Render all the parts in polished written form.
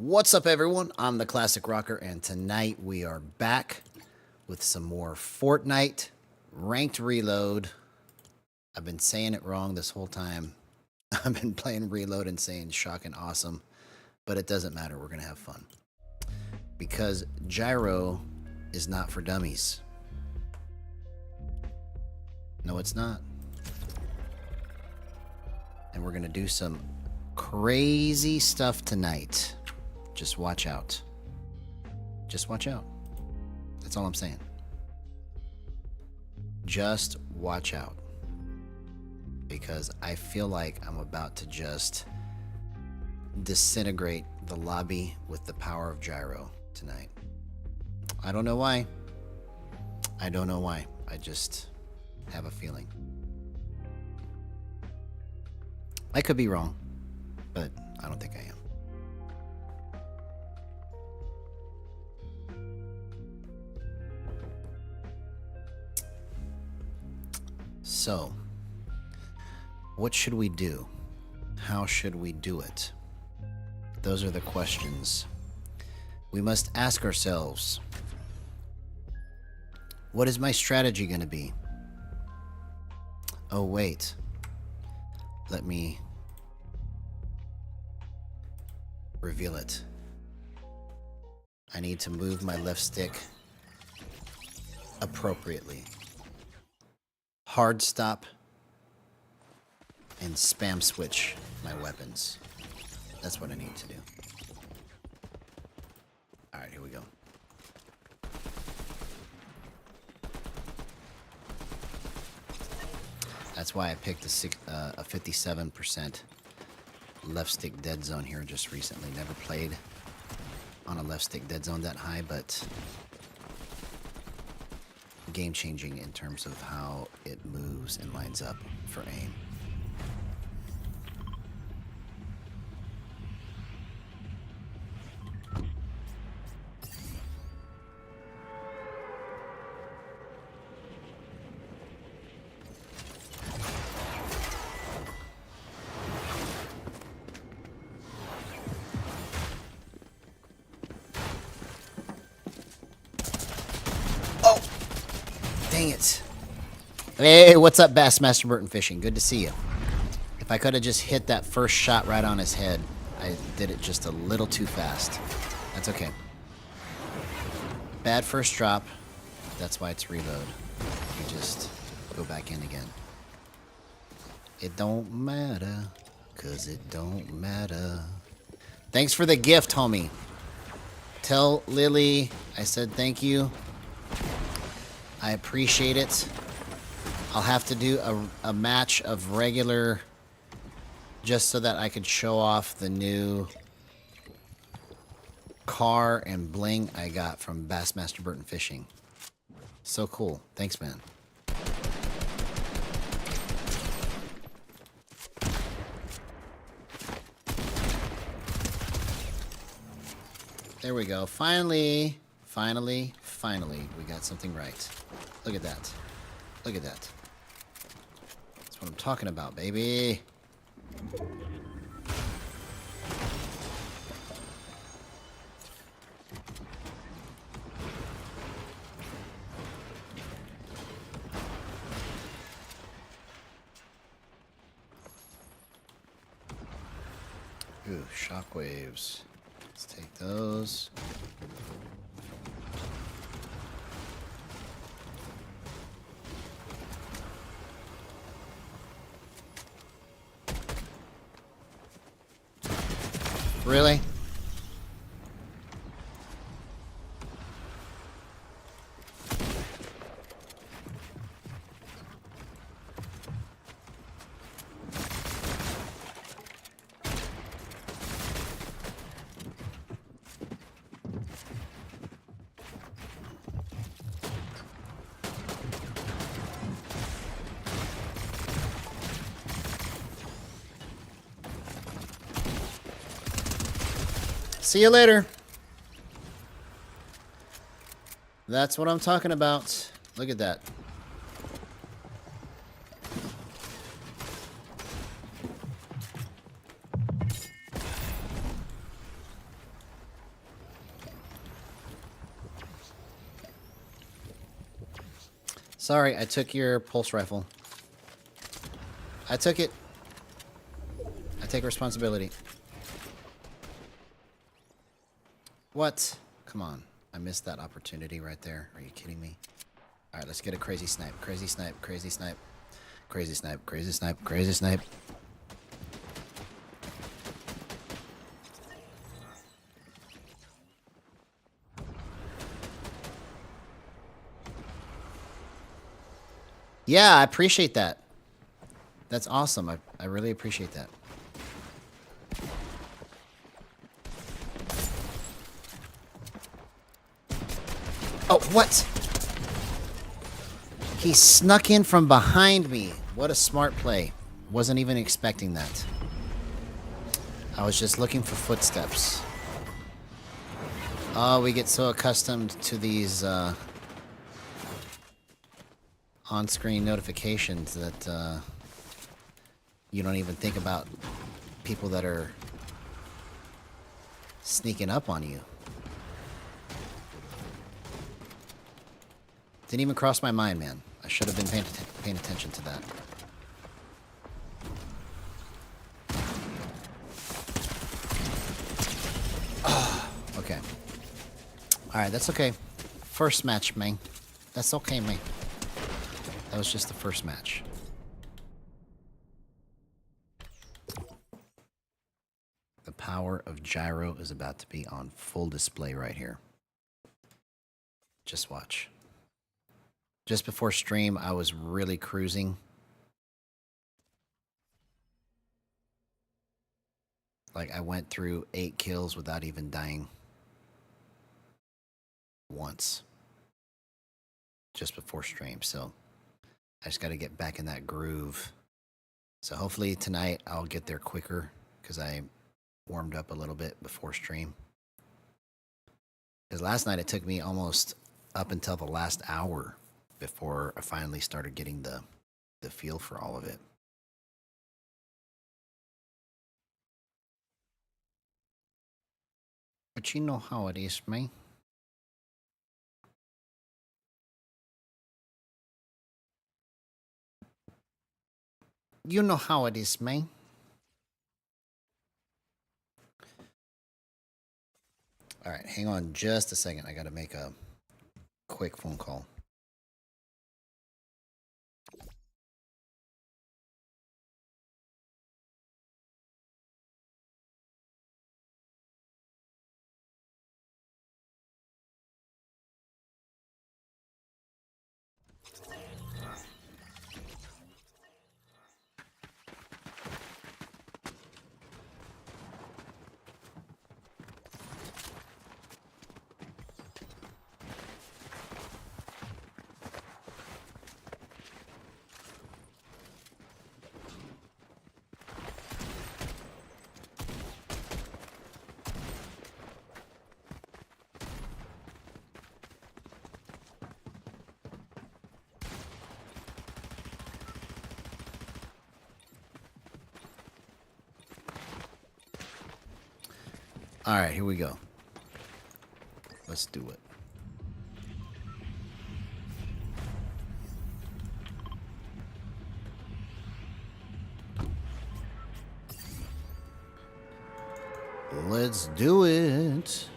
What's up, everyone? I'm the Classic Rocker, and tonight we are back with some more Fortnite ranked reload. I've been saying it wrong this whole time. I've been playing reload and saying shock and awesome, but it doesn't matter. We're going to have fun. Because Gyro is not for dummies. No, it's not. And we're going to do some crazy stuff tonight. Just watch out. Just watch out. That's all I'm saying. Just watch out. Because I feel like I'm about to just disintegrate the lobby with the power of Gyro tonight. I don't know why. I don't know why. I just have a feeling. I could be wrong, but I don't think I am. So, what should we do? How should we do it? Those are the questions we must ask ourselves. What is my strategy going to be? Oh, wait. Let me reveal it. I need to move my left stick appropriately. Hard stop and spam switch my weapons. That's what I need to do. Alright, here we go. That's why I picked a 57% left stick dead zone here just recently. Never played on a left stick dead zone that high, but game changing in terms of how it moves and lines up for aim. Dang it. Hey, what's up, Bassmaster Burton Fishing? Good to see you. If I could have just hit that first shot right on his head, I did it just a little too fast. That's okay. Bad first drop. That's why it's reload. You just go back in again. It don't matter, 'cause it don't matter. Thanks for the gift, homie. Tell Lily I said thank you. I appreciate it. I'll have to do a match of regular just so that I could show off the new car and bling I got from Bassmaster Burton Fishing. So cool. Thanks, man. There we go. Finally, we got something right. Look at that. Look at that. That's what I'm talking about, baby. Ooh, shockwaves. Let's take those. Really? See you later. That's what I'm talking about. Look at that. Sorry, I took your pulse rifle. I took it. I take responsibility. What? Come on. I missed that opportunity right there. Are you kidding me? Alright, let's get a crazy snipe. Crazy snipe. Crazy snipe. Crazy snipe. Crazy snipe. Crazy snipe. Yeah, I appreciate that. That's awesome. I really appreciate that. Oh, what? He snuck in from behind me. What a smart play. Wasn't even expecting that. I was just looking for footsteps. Oh, we get so accustomed to these on-screen notifications that you don't even think about people that are sneaking up on you. Didn't even cross my mind, man. I should have been paying attention to that. Oh, okay. Alright, that's okay. First match, man. That's okay, man. That was just the first match. The power of Gyro is about to be on full display right here. Just watch. Just before stream, I was really cruising. Like, I went through 8 kills without even dying once. Just before stream, so I just got to get back in that groove. So hopefully tonight I'll get there quicker because I warmed up a little bit before stream. Because last night it took me almost up until the last hour before I finally started getting the feel for all of it. But you know how it is, man. You know how it is, man. All right, hang on just a second. I got to make a quick phone call. All right, here we go. Let's do it. Let's do it.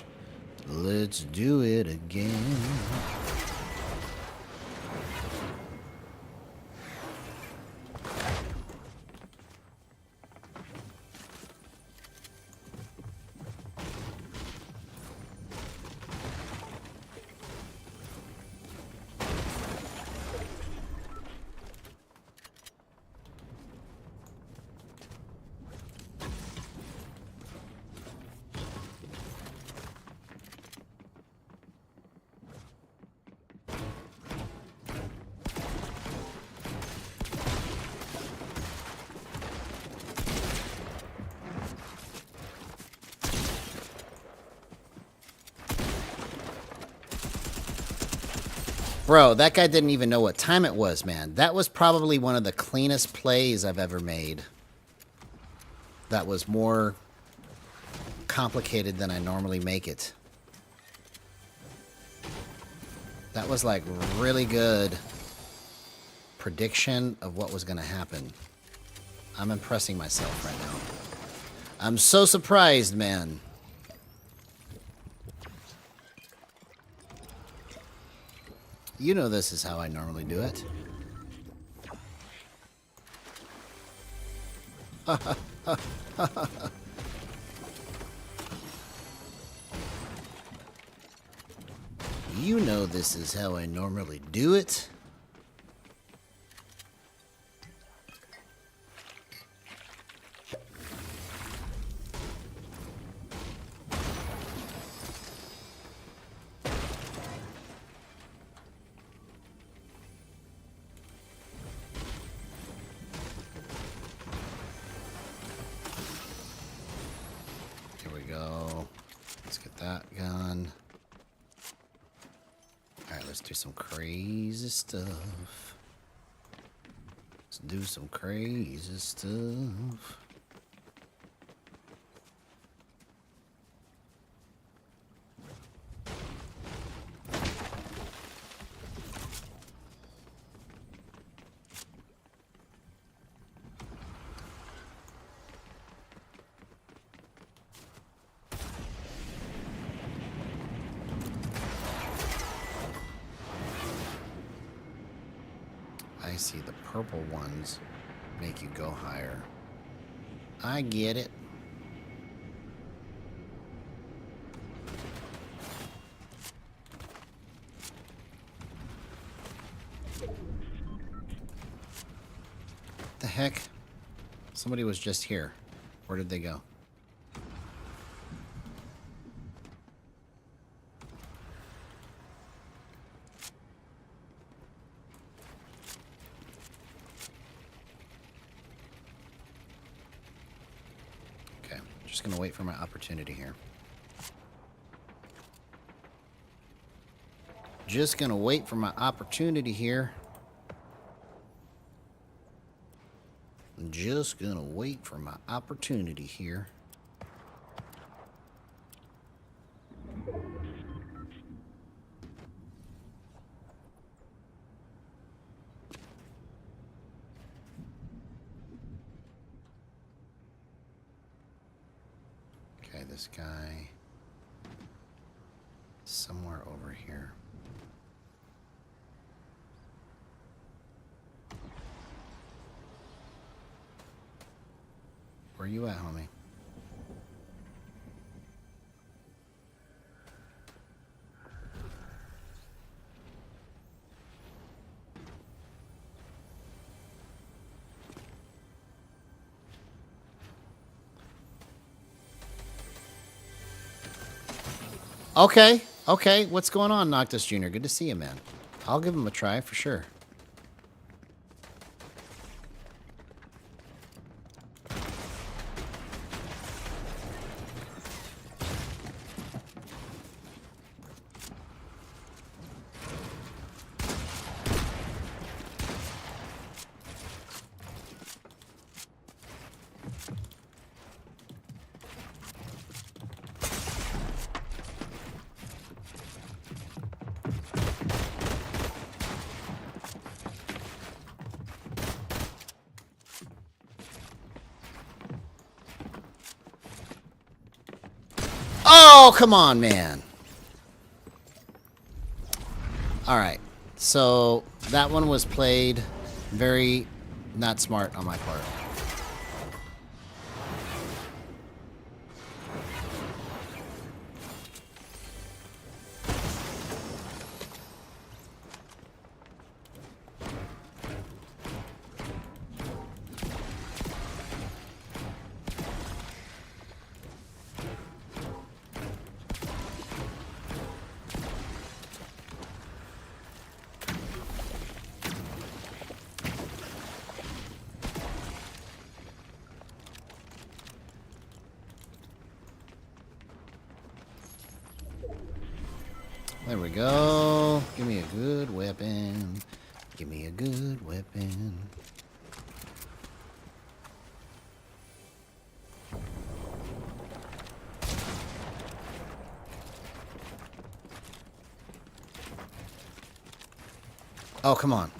Let's do it again. Bro, that guy didn't even know what time it was, man. That was probably one of the cleanest plays I've ever made. That was more complicated than I normally make it. That was like really good. prediction of what was going to happen. I'm impressing myself right now. I'm so surprised, man. You know this is how I normally do it. You know this is how I normally do it. Here we go. Let's get that gun. Alright, let's do some crazy stuff. Let's do some crazy stuff. I see the purple ones make you go higher. I get it. The heck? Somebody was just here. Where did they go? Just gonna wait for my opportunity here. Just gonna wait for my opportunity here. I'm just gonna wait for my opportunity here. Okay, this guy somewhere over here. Where you at, homie? Okay, what's going on, Noctis Jr.? Good to see you, man. I'll give him a try for sure. Oh, come on, man. Alright, so that one was played very not smart on my part. There we go. Give me a good weapon. Give me a good weapon. Oh, come on.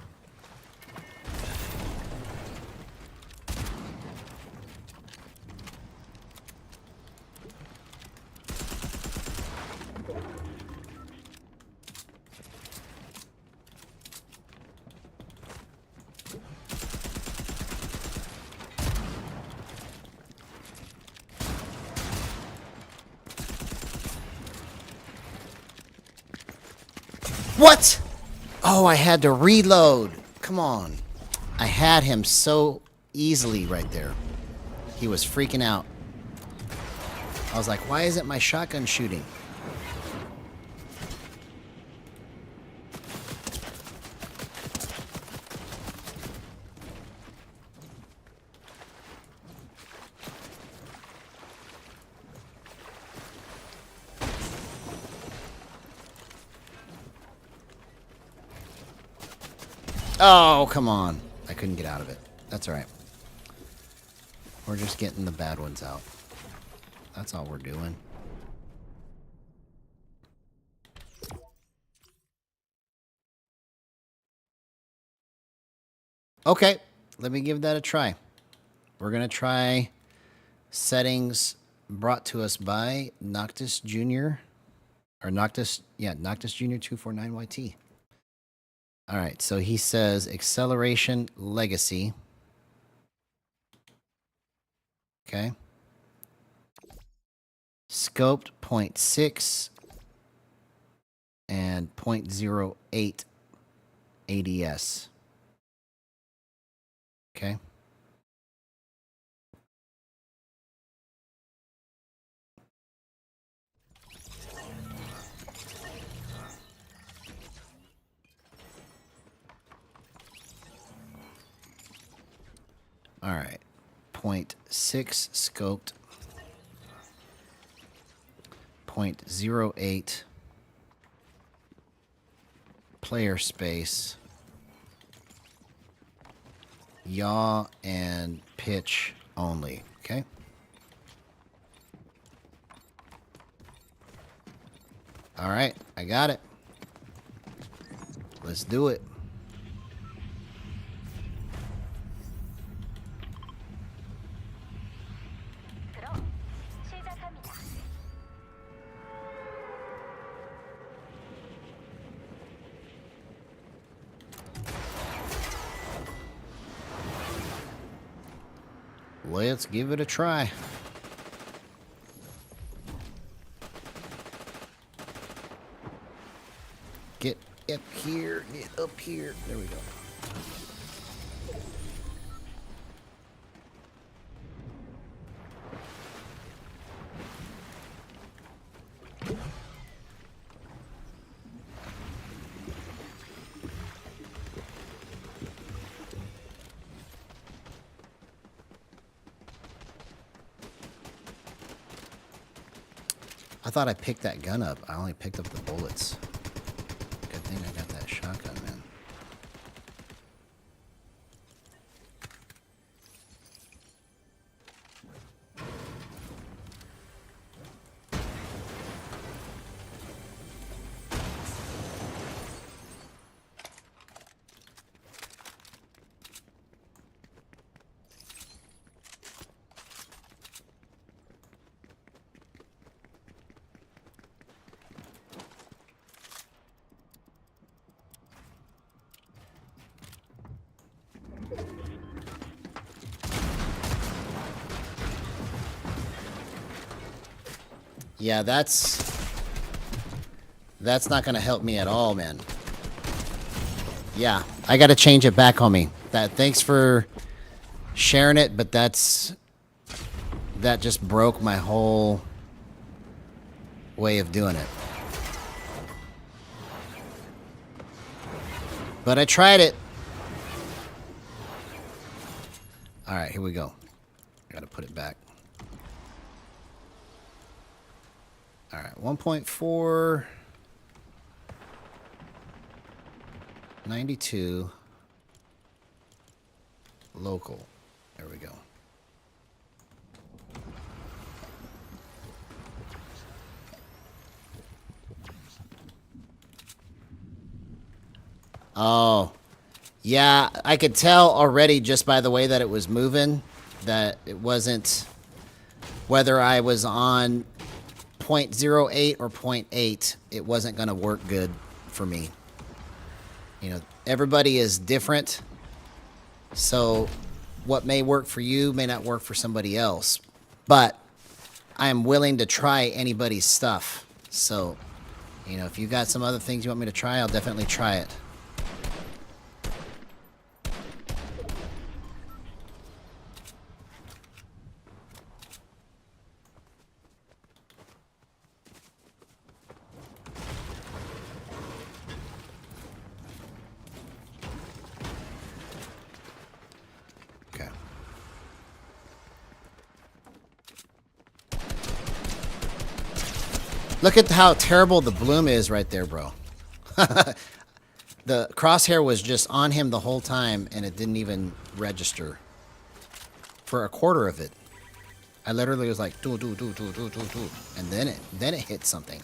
What? Oh, I had to reload. Come on. I had him so easily right there. He was freaking out. I was like, why isn't my shotgun shooting? Oh, come on. I couldn't get out of it. That's all right. We're just getting the bad ones out. That's all we're doing. Okay, let me give that a try. We're going to try settings brought to us by Noctis Jr. Or Noctis, yeah, Noctis Jr. 249YT. All right, so he says acceleration legacy. Okay. Scoped 0.6 and 0.08 ADS. Okay. All right. 0.6 scoped. 0.08 player space. Yaw and pitch only. Okay. All right. I got it. Let's do it. Let's give it a try. Get up here, get up here. There we go. I thought I picked that gun up. I only picked up the bullets. Good thing I got that shotgun, man. Yeah, that's not gonna help me at all, man. Yeah, I gotta change it back on me. Thanks for sharing it, but that just broke my whole way of doing it. But I tried it. All right, here we go. I gotta put it back. All right, 1.4, 92, local. There we go. Oh, yeah, I could tell already just by the way that it was moving that it wasn't, whether I was on 0.08 or 0.8, it wasn't going to work good for me. You know, everybody is different. So what may work for you may not work for somebody else. But I am willing to try anybody's stuff. So You know, if you got some other things you want me to try, I'll definitely try it. Okay. Look at how terrible the bloom is right there, bro. The crosshair was just on him the whole time, and it didn't even register for a quarter of it. I literally was like, do, and then it hit something.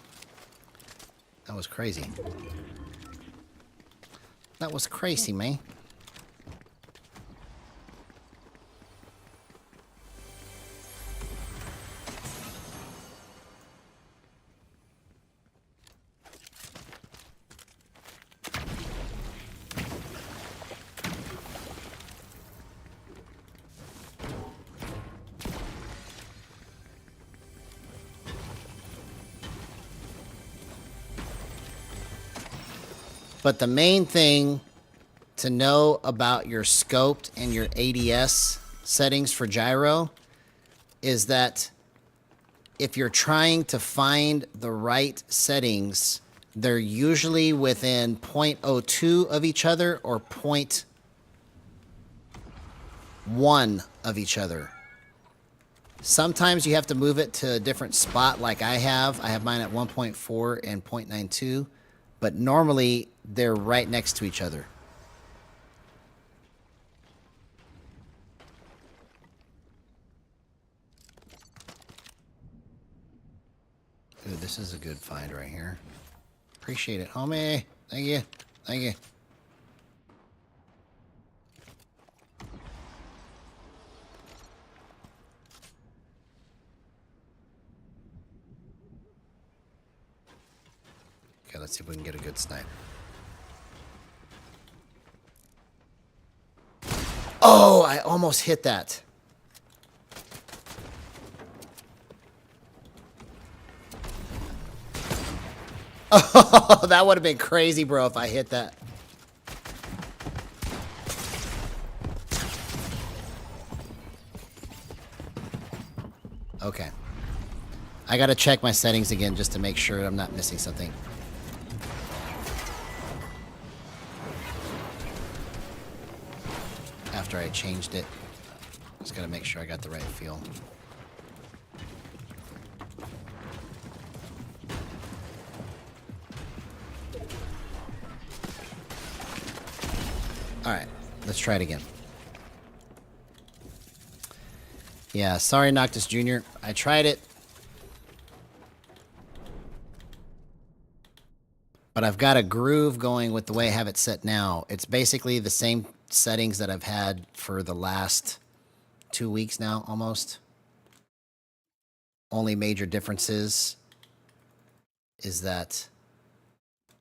That was crazy. That was crazy, man. But the main thing to know about your scoped and your ADS settings for gyro is that if you're trying to find the right settings, they're usually within 0.02 of each other or 0.1 of each other. Sometimes you have to move it to a different spot like I have. I have mine at 1.4 and 0.92, but normally they're right next to each other. Ooh, this is a good find right here. Appreciate it, homie. Thank you. Thank you. Okay, let's see if we can get a good snipe. Oh, I almost hit that. Oh, that would have been crazy, bro, if I hit that. Okay. I gotta check my settings again just to make sure I'm not missing something. After I changed it, just gotta make sure I got the right feel. Alright, let's try it again. Yeah, sorry Noctis Jr. I tried it. But I've got a groove going with the way I have it set now. It's basically the same settings that I've had for the last 2 weeks now, almost. Only major differences is that...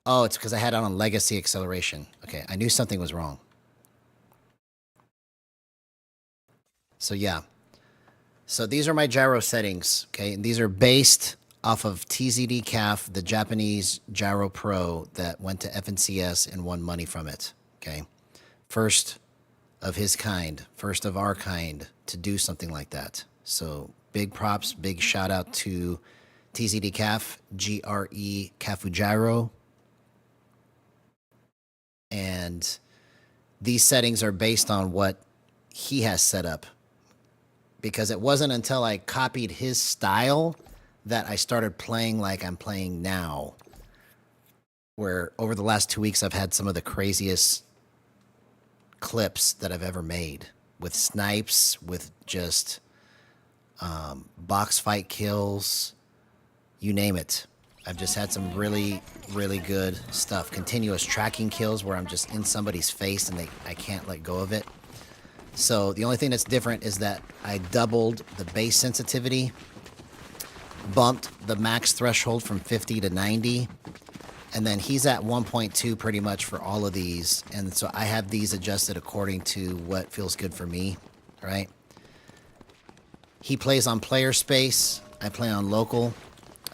Oh, it's because I had it on Legacy Acceleration. Okay, I knew something was wrong. So yeah. So these are my gyro settings, okay? And these are based off of TZD CAF, the Japanese Gyro Pro that went to FNCS and won money from it, okay? First of his kind, first of our kind to do something like that. So big props, big shout out to TZD CAF, GRE Cafu Gyro. And these settings are based on what he has set up. Because it wasn't until I copied his style that I started playing like I'm playing now. Where over the last 2 weeks, I've had some of the craziest clips that I've ever made. With snipes, with just box fight kills, you name it. I've just had some really, really good stuff. Continuous tracking kills where I'm just in somebody's face and I can't let go of it. So the only thing that's different is that I doubled the base sensitivity, bumped the max threshold from 50 to 90, and then he's at 1.2 pretty much for all of these. And so I have these adjusted according to what feels good for me, right? He plays on player space. I play on local.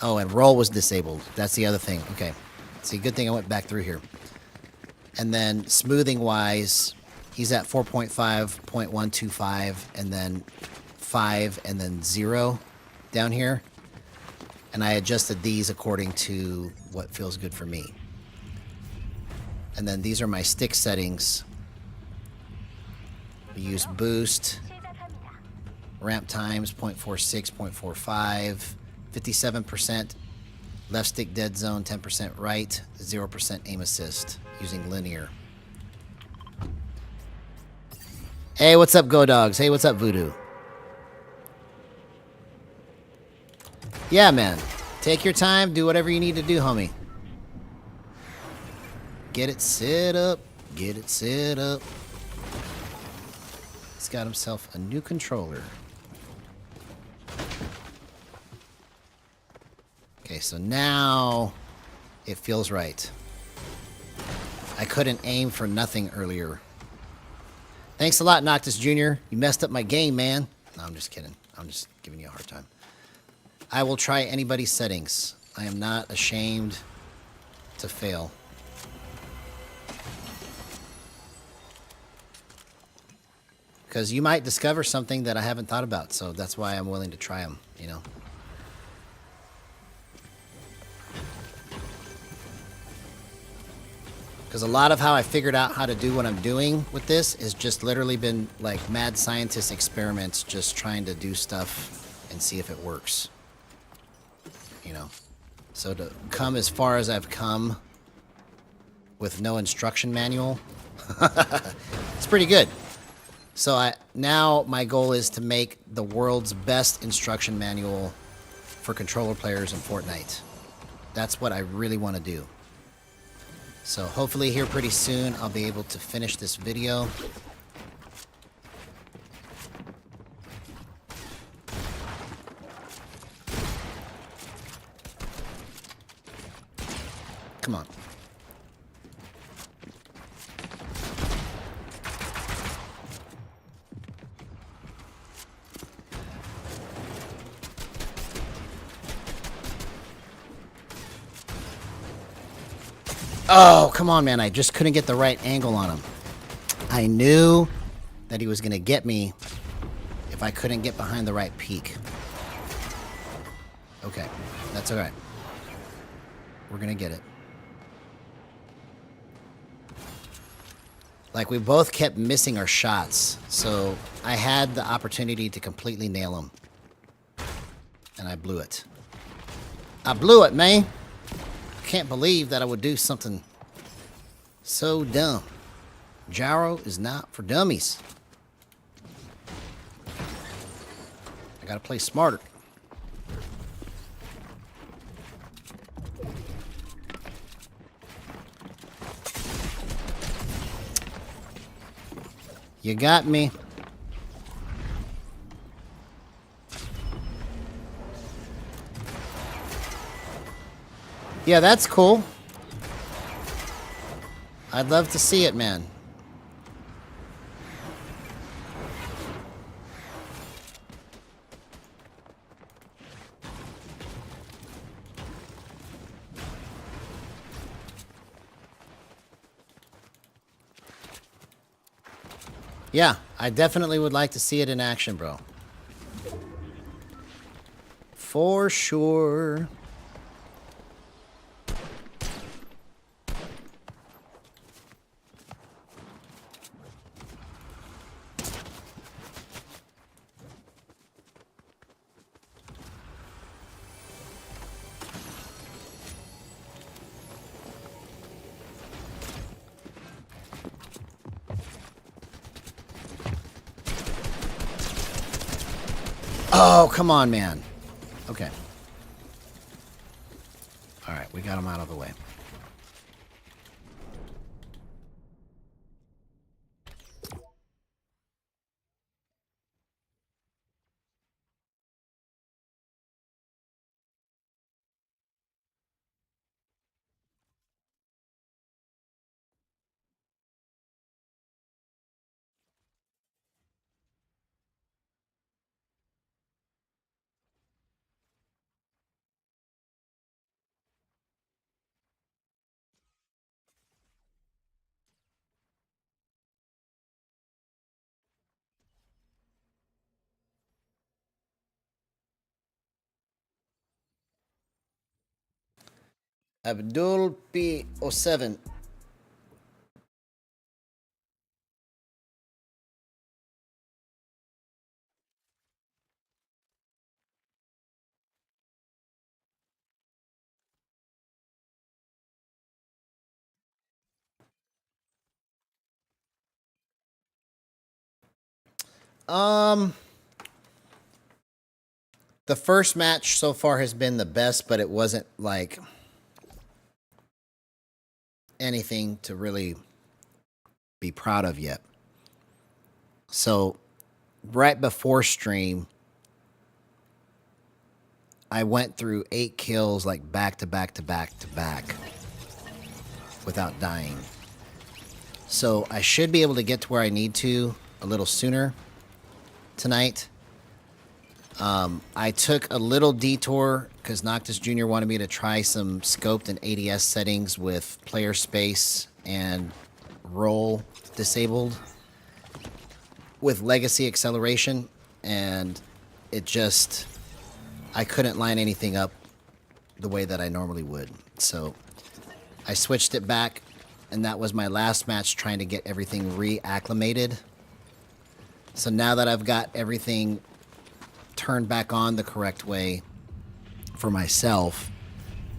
Oh, and roll was disabled. That's the other thing. Okay. See, good thing I went back through here. And then smoothing wise, he's at 4.5.125 and then 5 and then 0 down here. And I adjusted these according to what feels good for me. And then these are my stick settings. We use boost, ramp times 0.46, 0.45, 57%, left stick dead zone, 10% right, 0% aim assist using linear. Hey, what's up, Go Dogs? Hey, what's up, Voodoo? Yeah, man. Take your time. Do whatever you need to do, homie. Get it set up. Get it set up. He's got himself a new controller. Okay, so now it feels right. I couldn't aim for nothing earlier. Thanks a lot, Noctis Jr. You messed up my game, man. No, I'm just kidding. I'm just giving you a hard time. I will try anybody's settings. I am not ashamed to fail. Because you might discover something that I haven't thought about, so that's why I'm willing to try them, you know. Because a lot of how I figured out how to do what I'm doing with this is just literally been like mad scientist experiments, just trying to do stuff and see if it works. You know. So to come as far as I've come with no instruction manual, it's pretty good. So now my goal is to make the world's best instruction manual for controller players in Fortnite. That's what I really want to do. So hopefully here pretty soon I'll be able to finish this video. Come on. Oh, come on, man. I just couldn't get the right angle on him. I knew that he was going to get me if I couldn't get behind the right peak. Okay, that's all right. We're going to get it. Like, we both kept missing our shots, so I had the opportunity to completely nail him. And I blew it. I blew it, man. Can't believe that I would do something so dumb. Gyro is not for dummies. I gotta play smarter. You got me. Yeah, that's cool. I'd love to see it, man. Yeah, I definitely would like to see it in action, bro. For sure. Oh, come on, man. Okay. All right, we got him out of the way. Abdul P07. The first match so far has been the best, but it wasn't like anything to really be proud of yet. So right before stream, I went through 8 kills like back to back to back to back without dying. So I should be able to get to where I need to a little sooner tonight. I took a little detour because Noctis Jr. wanted me to try some scoped and ADS settings with player space and roll disabled with legacy acceleration, and it just, I couldn't line anything up the way that I normally would. So I switched it back, and that was my last match trying to get everything reacclimated. So now that I've got everything turned back on the correct way for myself,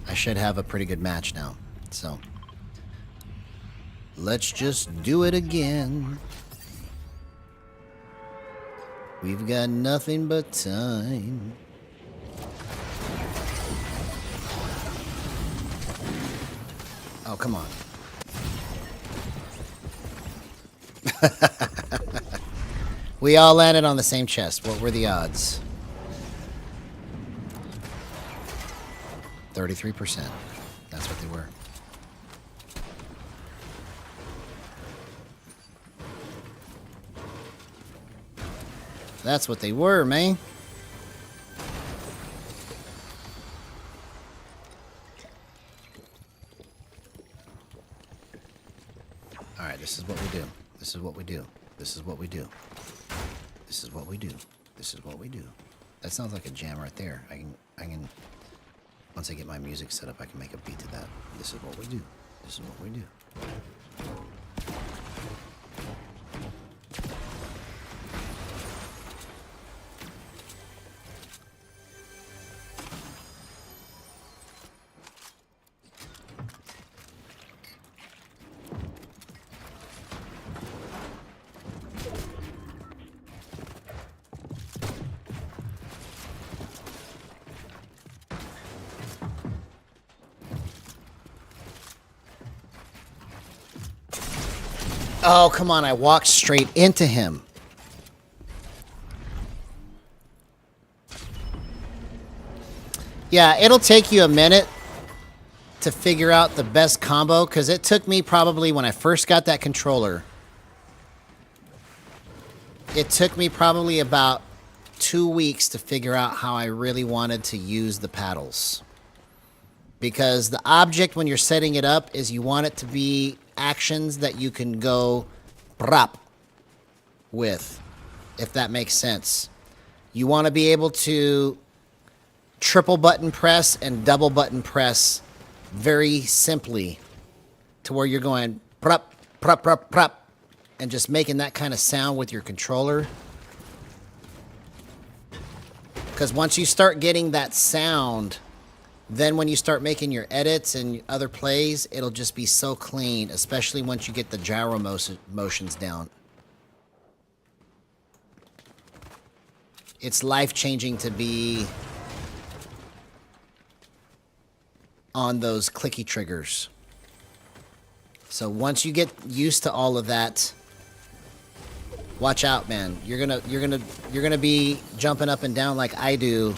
I should have a pretty good match now. So let's just do it again. We've got nothing but time. Oh, come on. We all landed on the same chest. What were the odds? 33%. That's what they were. That's what they were, man. Alright, this is what we do. This is what we do. This is what we do. This is what we do. This is what we do. That sounds like a jam right there. I can once I get my music set up, I can make a beat to that. This is what we do. This is what we do. Oh, come on. I walked straight into him. Yeah, it'll take you a minute to figure out the best combo, because it took me probably, when I first got that controller, it took me probably about 2 weeks to figure out how I really wanted to use the paddles. Because the object when you're setting it up is you want it to be actions that you can go brap with, if that makes sense. You want to be able to triple button press and double button press very simply to where you're going prap, prap, prap, prap, and just making that kind of sound with your controller. Because once you start getting that sound, then when you start making your edits and other plays, it'll just be so clean, especially once you get the gyro motions down. It's life-changing to be on those clicky triggers. So once you get used to all of that, watch out, man. You're gonna be jumping up and down like I do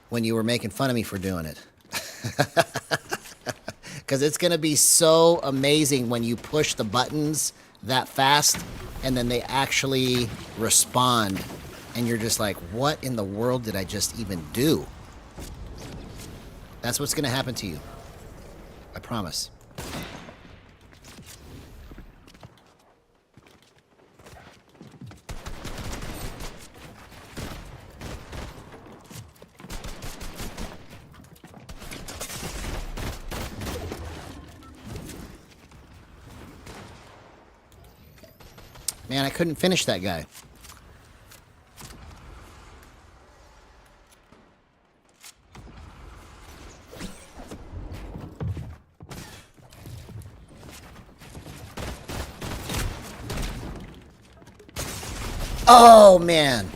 when you were making fun of me for doing it. Because it's going to be so amazing when you push the buttons that fast and then they actually respond. And you're just like, what in the world did I just even do? That's what's going to happen to you. I promise. Man, I couldn't finish that guy. Oh, man.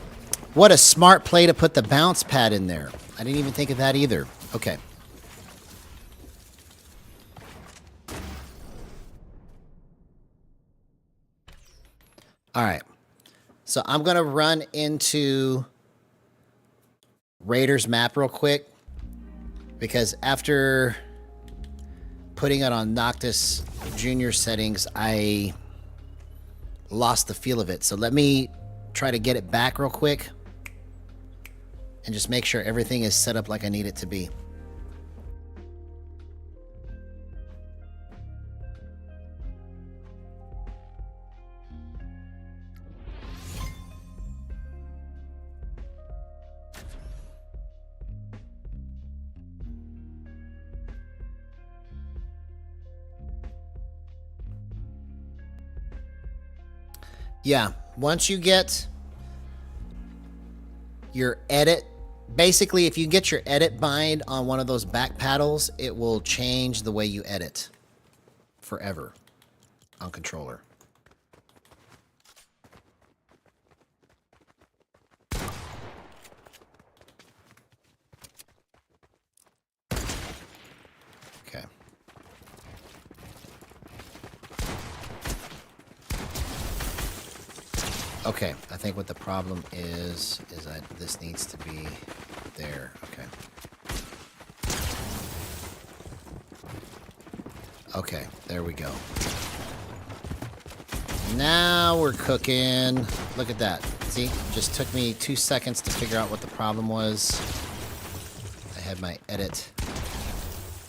What a smart play to put the bounce pad in there. I didn't even think of that either. Okay. All right. So I'm going to run into Raiders map real quick. Because after putting it on Noctis Junior settings, I lost the feel of it. So let me try to get it back real quick. And just make sure everything is set up like I need it to be. Yeah, once you get your edit, basically if you get your edit bind on one of those back paddles, it will change the way you edit forever on controller. Okay. Okay, I think what the problem is that this needs to be there. Okay. Okay, there we go. Now we're cooking. Look at that. See, just took me 2 seconds to figure out what the problem was. I had my edit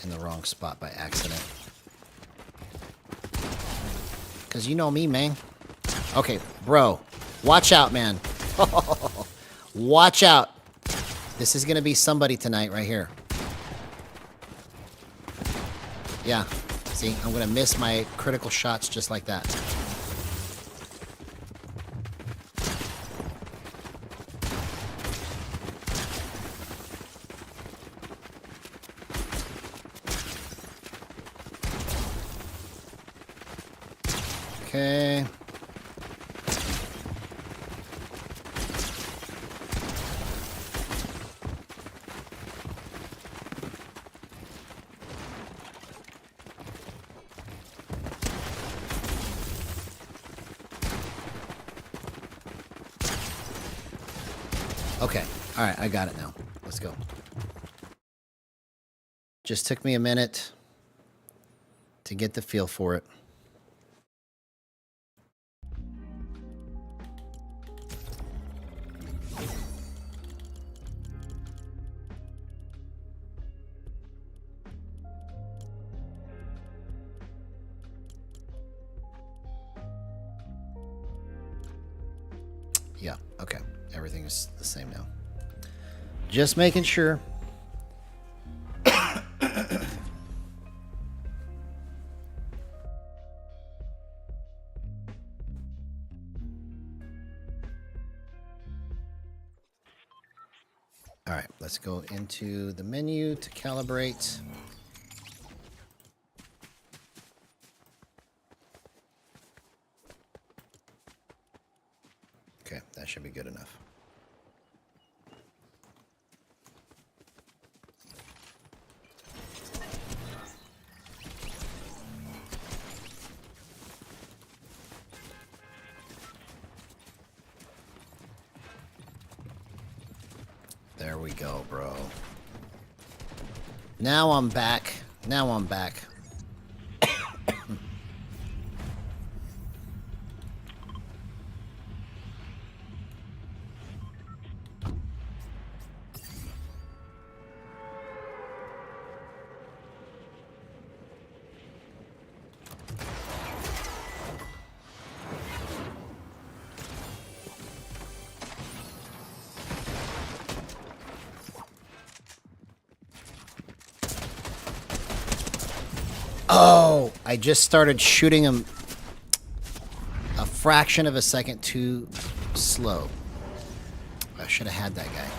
in the wrong spot by accident. Because you know me, man. Okay, bro. Watch out, man. Watch out. This is going to be somebody tonight right here. Yeah. See, I'm going to miss my critical shots just like that. Okay. Okay. All right, I got it now. Let's go. Just took me a minute to get the feel for it. Yeah, okay. Everything is the same now. Just making sure. All right, let's go into the menu to calibrate. Okay, that should be good enough. There we go, bro. Now I'm back. Now I'm back. Oh, I just started shooting him a fraction of a second too slow. I should have had that guy.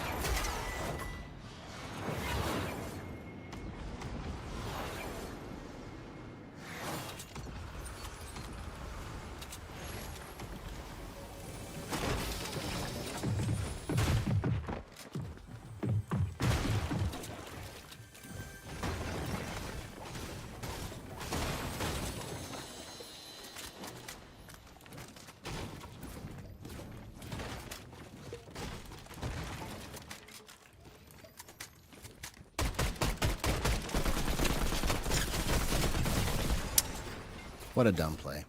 What a dumb play.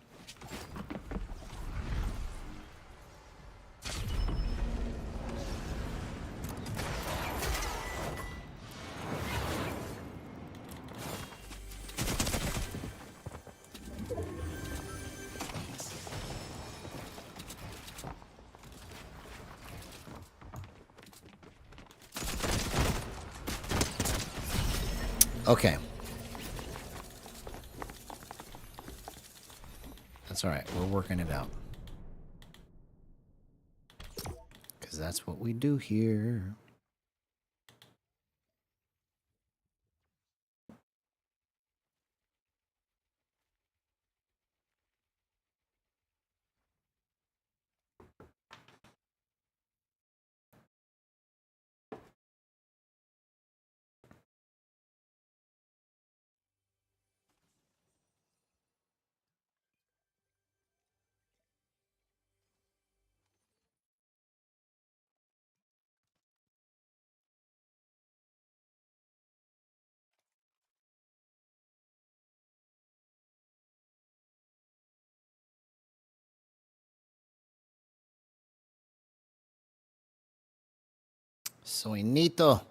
Okay. That's all right. We're working it out. Because that's what we do here. Soinito.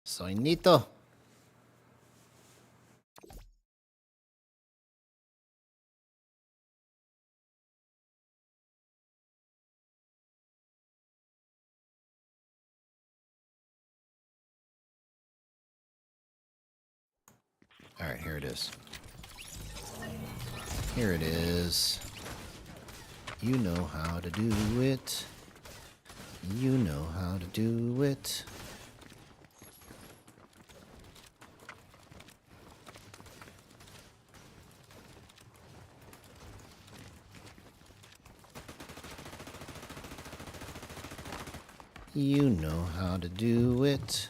Soinito. All right, here it is. Here it is. You know how to do it. You know how to do it. You know how to do it.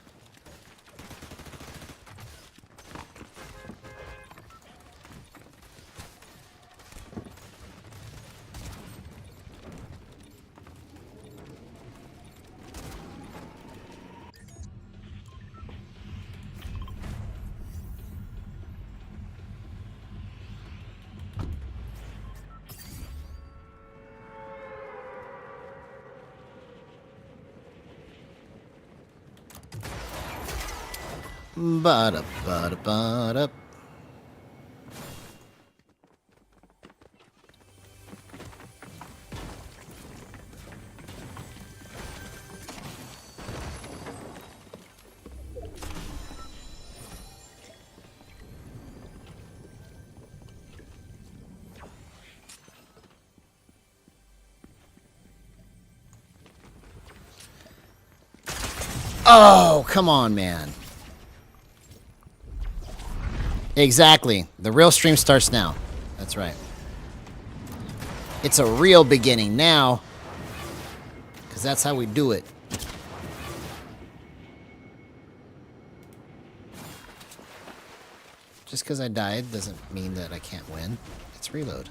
Ba-da, ba-da, ba-da. Oh, come on, man. Exactly. The real stream starts now. That's right. It's a real beginning now. Because that's how we do it. Just because I died doesn't mean that I can't win. It's reload.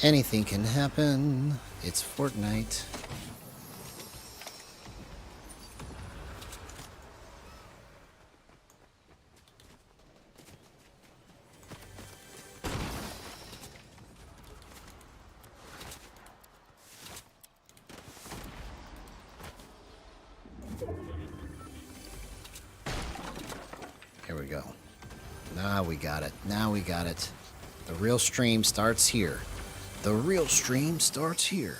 Anything can happen. It's Fortnite. Here we go. Now we got it. Now we got it. The real stream starts here. The real stream starts here.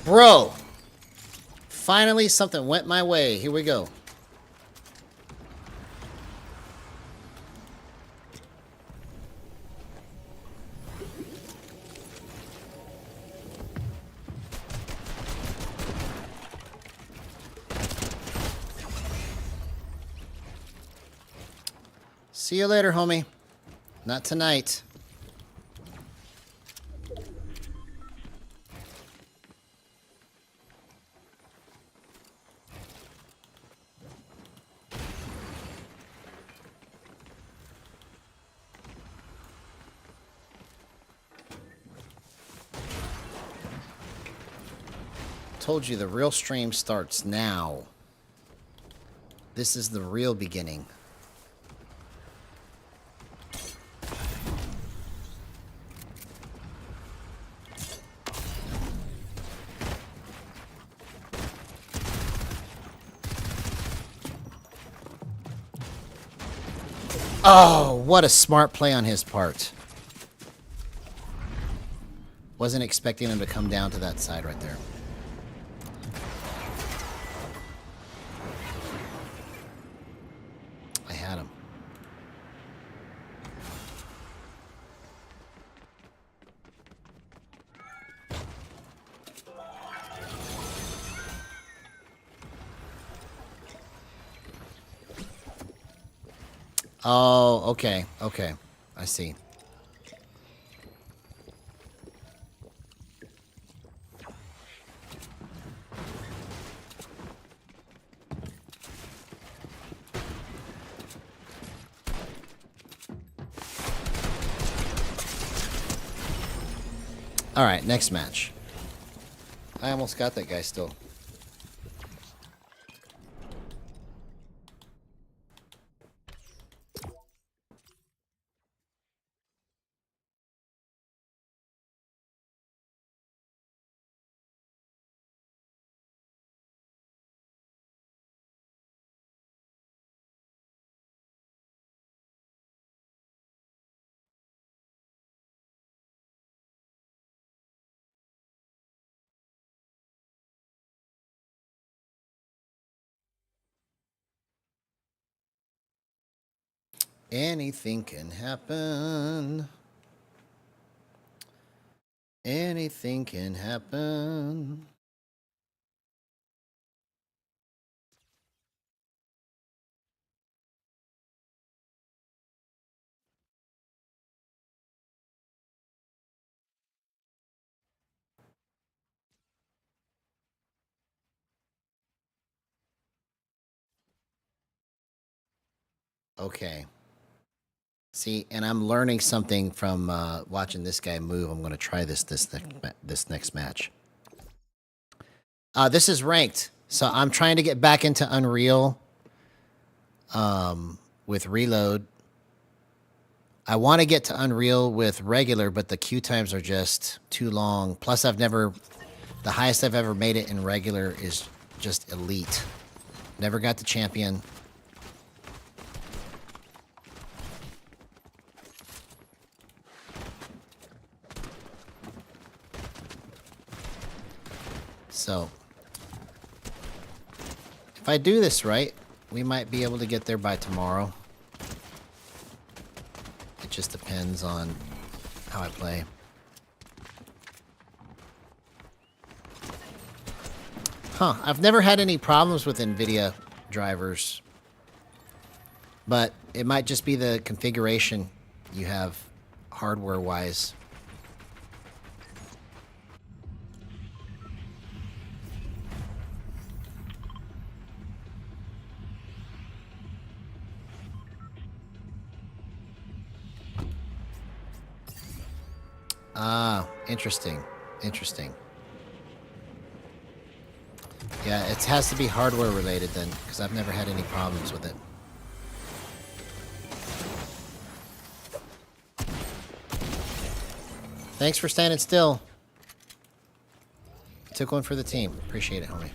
Bro! Finally, something went my way. Here we go. See you later, homie. Not tonight. Told you the real stream starts now. This is the real beginning. Oh, what a smart play on his part. Wasn't expecting him to come down to that side right there. I had him. Oh, okay, okay. I see. All right, next match. I almost got that guy still. Anything can happen. Anything can happen. Okay. See, and I'm learning something from watching this guy move. I'm going to try this next match. This is ranked, so I'm trying to get back into Unreal with Reload. I want to get to Unreal with regular, but the queue times are just too long. Plus, the highest I've ever made it in regular is just elite. Never got the champion. So, if I do this right, we might be able to get there by tomorrow. It just depends on how I play. Huh, I've never had any problems with NVIDIA drivers. But it might just be the configuration you have hardware-wise. Ah, interesting. Interesting. Yeah, it has to be hardware related then, because I've never had any problems with it. Thanks for standing still. Took one for the team. Appreciate it, homie.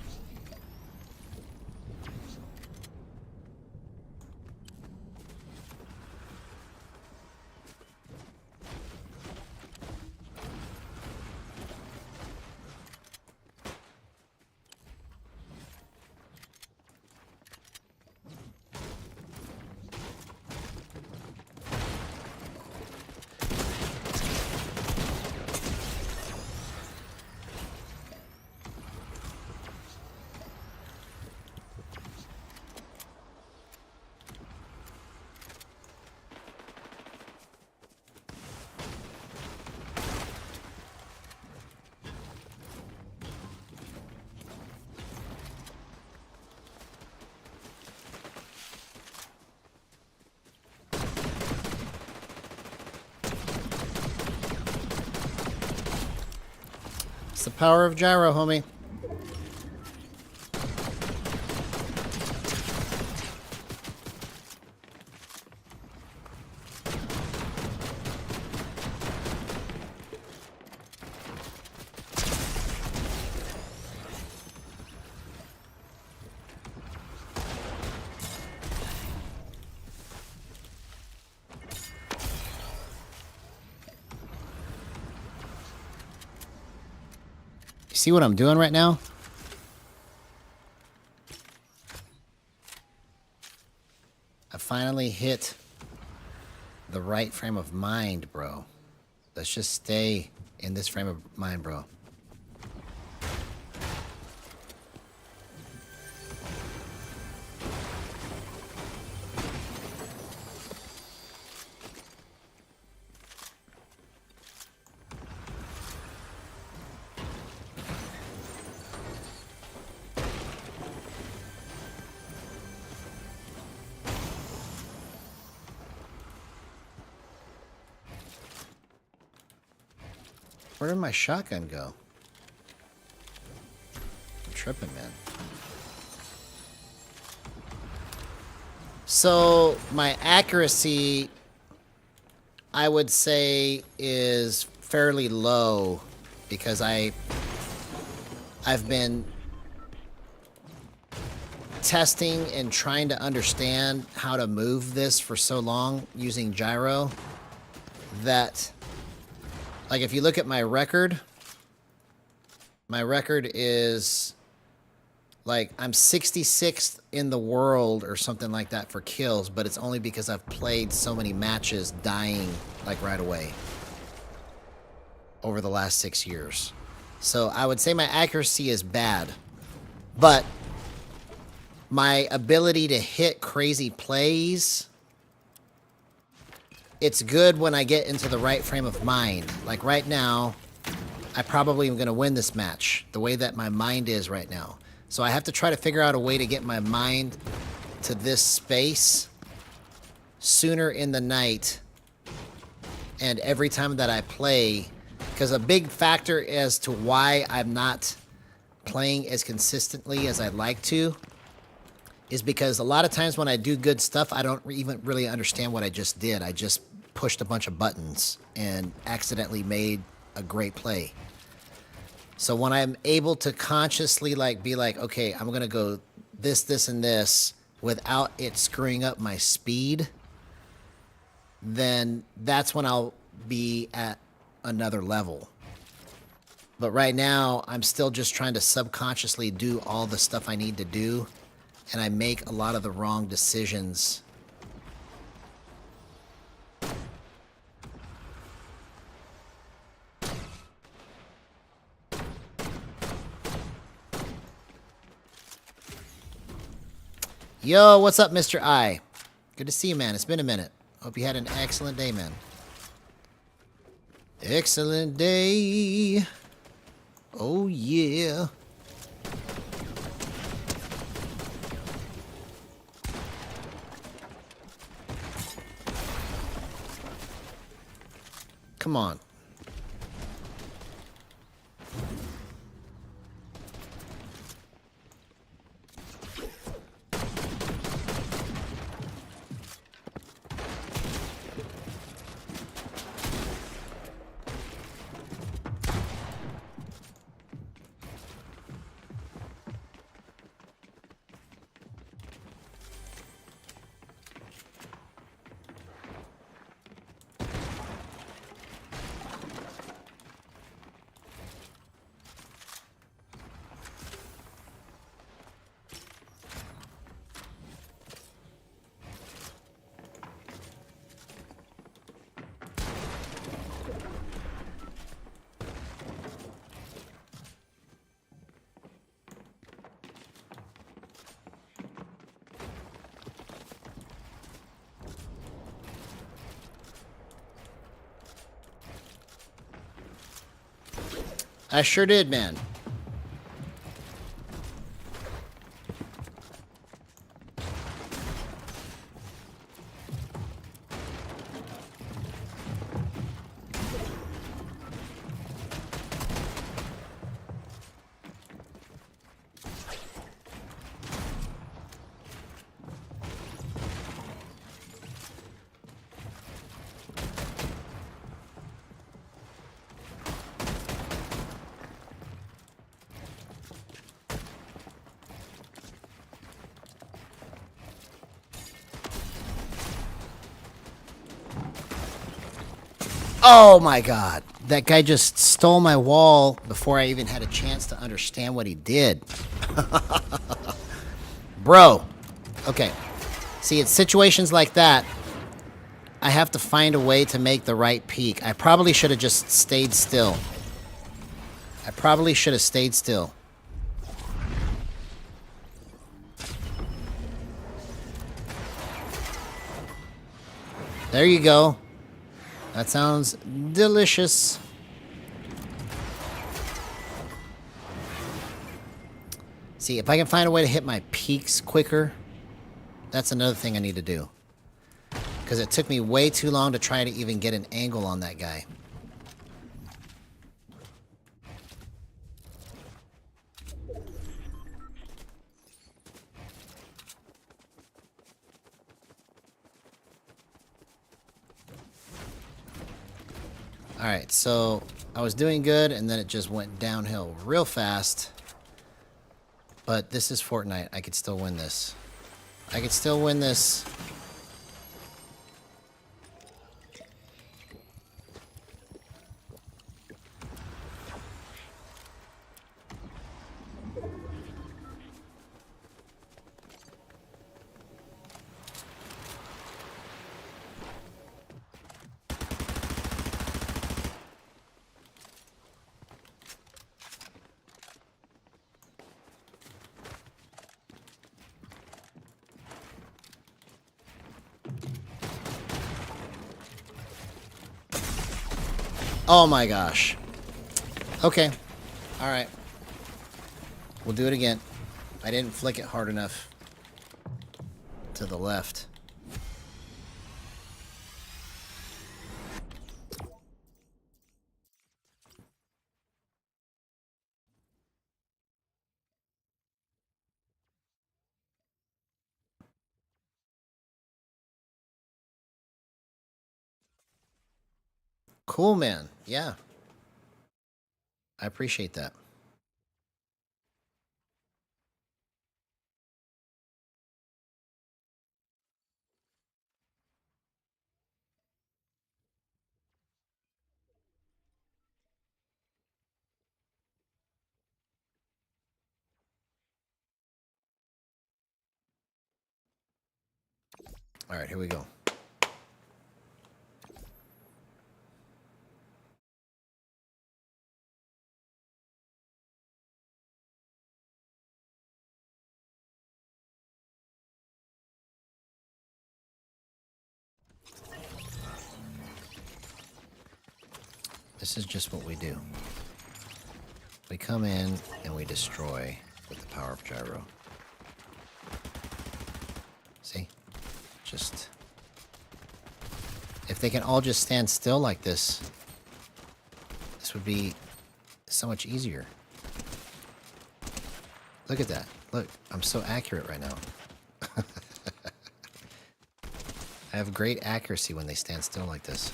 It's the power of gyro, homie. See what I'm doing right now? I finally hit the right frame of mind, bro. Let's just stay in this frame of mind, bro. Where did my shotgun go? I'm tripping, man. So, my accuracy, I would say, is fairly low because I've been testing and trying to understand how to move this for so long using gyro that... Like, if you look at my record is, like, I'm 66th in the world or something like that for kills, but it's only because I've played so many matches dying, like, right away over the last 6 years. So I would say my accuracy is bad, but my ability to hit crazy plays... It's good when I get into the right frame of mind. Like right now, I probably am going to win this match, the way that my mind is right now. So I have to try to figure out a way to get my mind to this space sooner in the night and every time that I play. Because a big factor as to why I'm not playing as consistently as I'd like to is because a lot of times when I do good stuff, I don't even really understand what I just did. I just pushed a bunch of buttons and accidentally made a great play. So when I'm able to consciously like be like, okay, I'm gonna go this, this, and this without it screwing up my speed, then that's when I'll be at another level. But right now, I'm still just trying to subconsciously do all the stuff I need to do, and I make a lot of the wrong decisions. Yo, what's up, Mr. I? Good to see you, man. It's been a minute. Hope you had an excellent day, man. Excellent day. Oh, yeah. Come on. I sure did, man. Oh my god. That guy just stole my wall before I even had a chance to understand what he did. Bro. Okay. See, it's situations like that. I have to find a way to make the right peak. I probably should have just stayed still. I probably should have stayed still. There you go. That sounds delicious. See, if I can find a way to hit my peaks quicker, that's another thing I need to do. Because it took me way too long to try to even get an angle on that guy. Alright, so I was doing good, and then it just went downhill real fast. But this is Fortnite. I could still win this. I could still win this. Oh my gosh. Okay. Alright. We'll do it again. I didn't flick it hard enough to the left. Cool, man. Yeah. I appreciate that. Alright, here we go. This is just what we do. We come in and we destroy with the power of gyro. See? Just... If they can all just stand still like this, this would be so much easier. Look at that. Look, I'm so accurate right now. I have great accuracy when they stand still like this.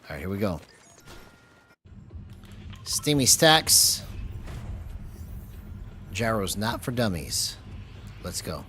Alright, here we go. Steamy stacks. Gyro's not for dummies. Let's go.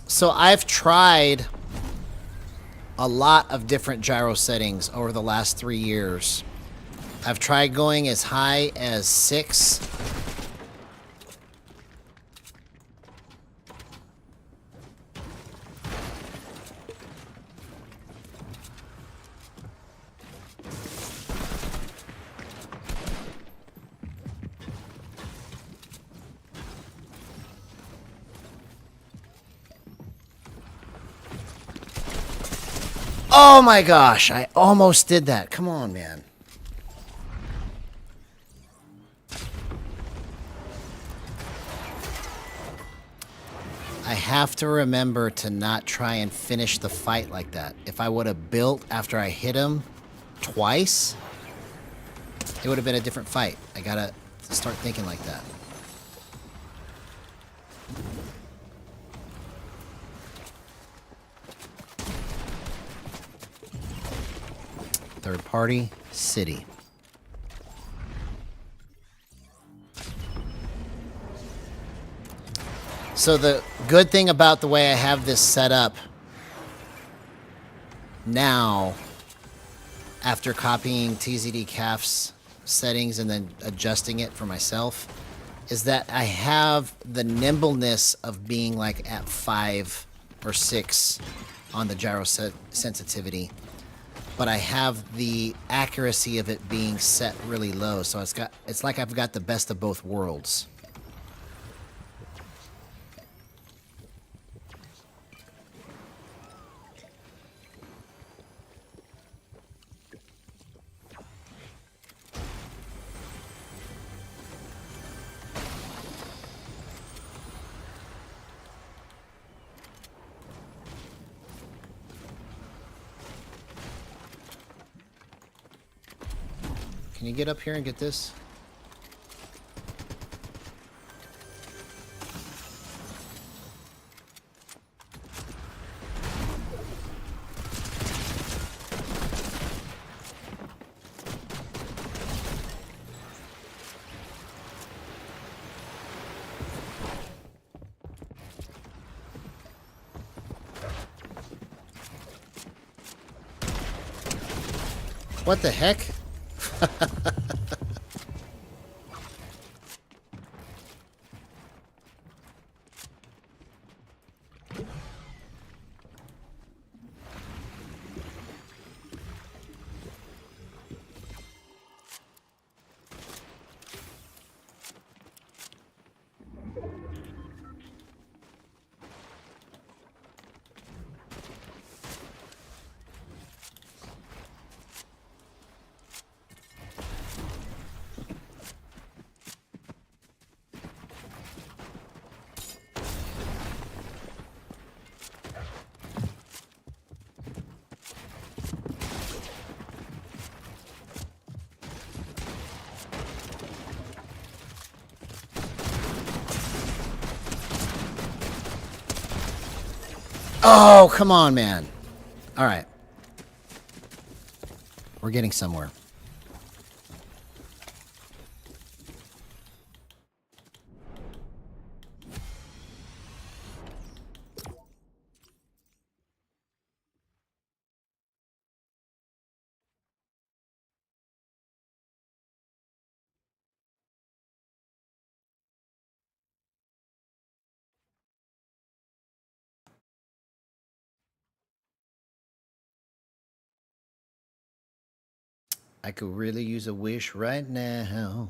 So I've tried a lot of different gyro settings over the last 3 years. I've tried going as high as 6. Oh my gosh, I almost did that. Come on, man. I have to remember to not try and finish the fight like that. If I would have built after I hit him twice, it would have been a different fight. I gotta start thinking like that. Third party, city. So the good thing about the way I have this set up now, after copying TZDCAF's settings and then adjusting it for myself, is that I have the nimbleness of being like at 5 or 6 on the gyro sensitivity, but I have the accuracy of it being set really low. So it's like I've got the best of both worlds. Can you get up here and get this? What the heck? Oh, come on, man. All right. We're getting somewhere. I could really use a wish right now.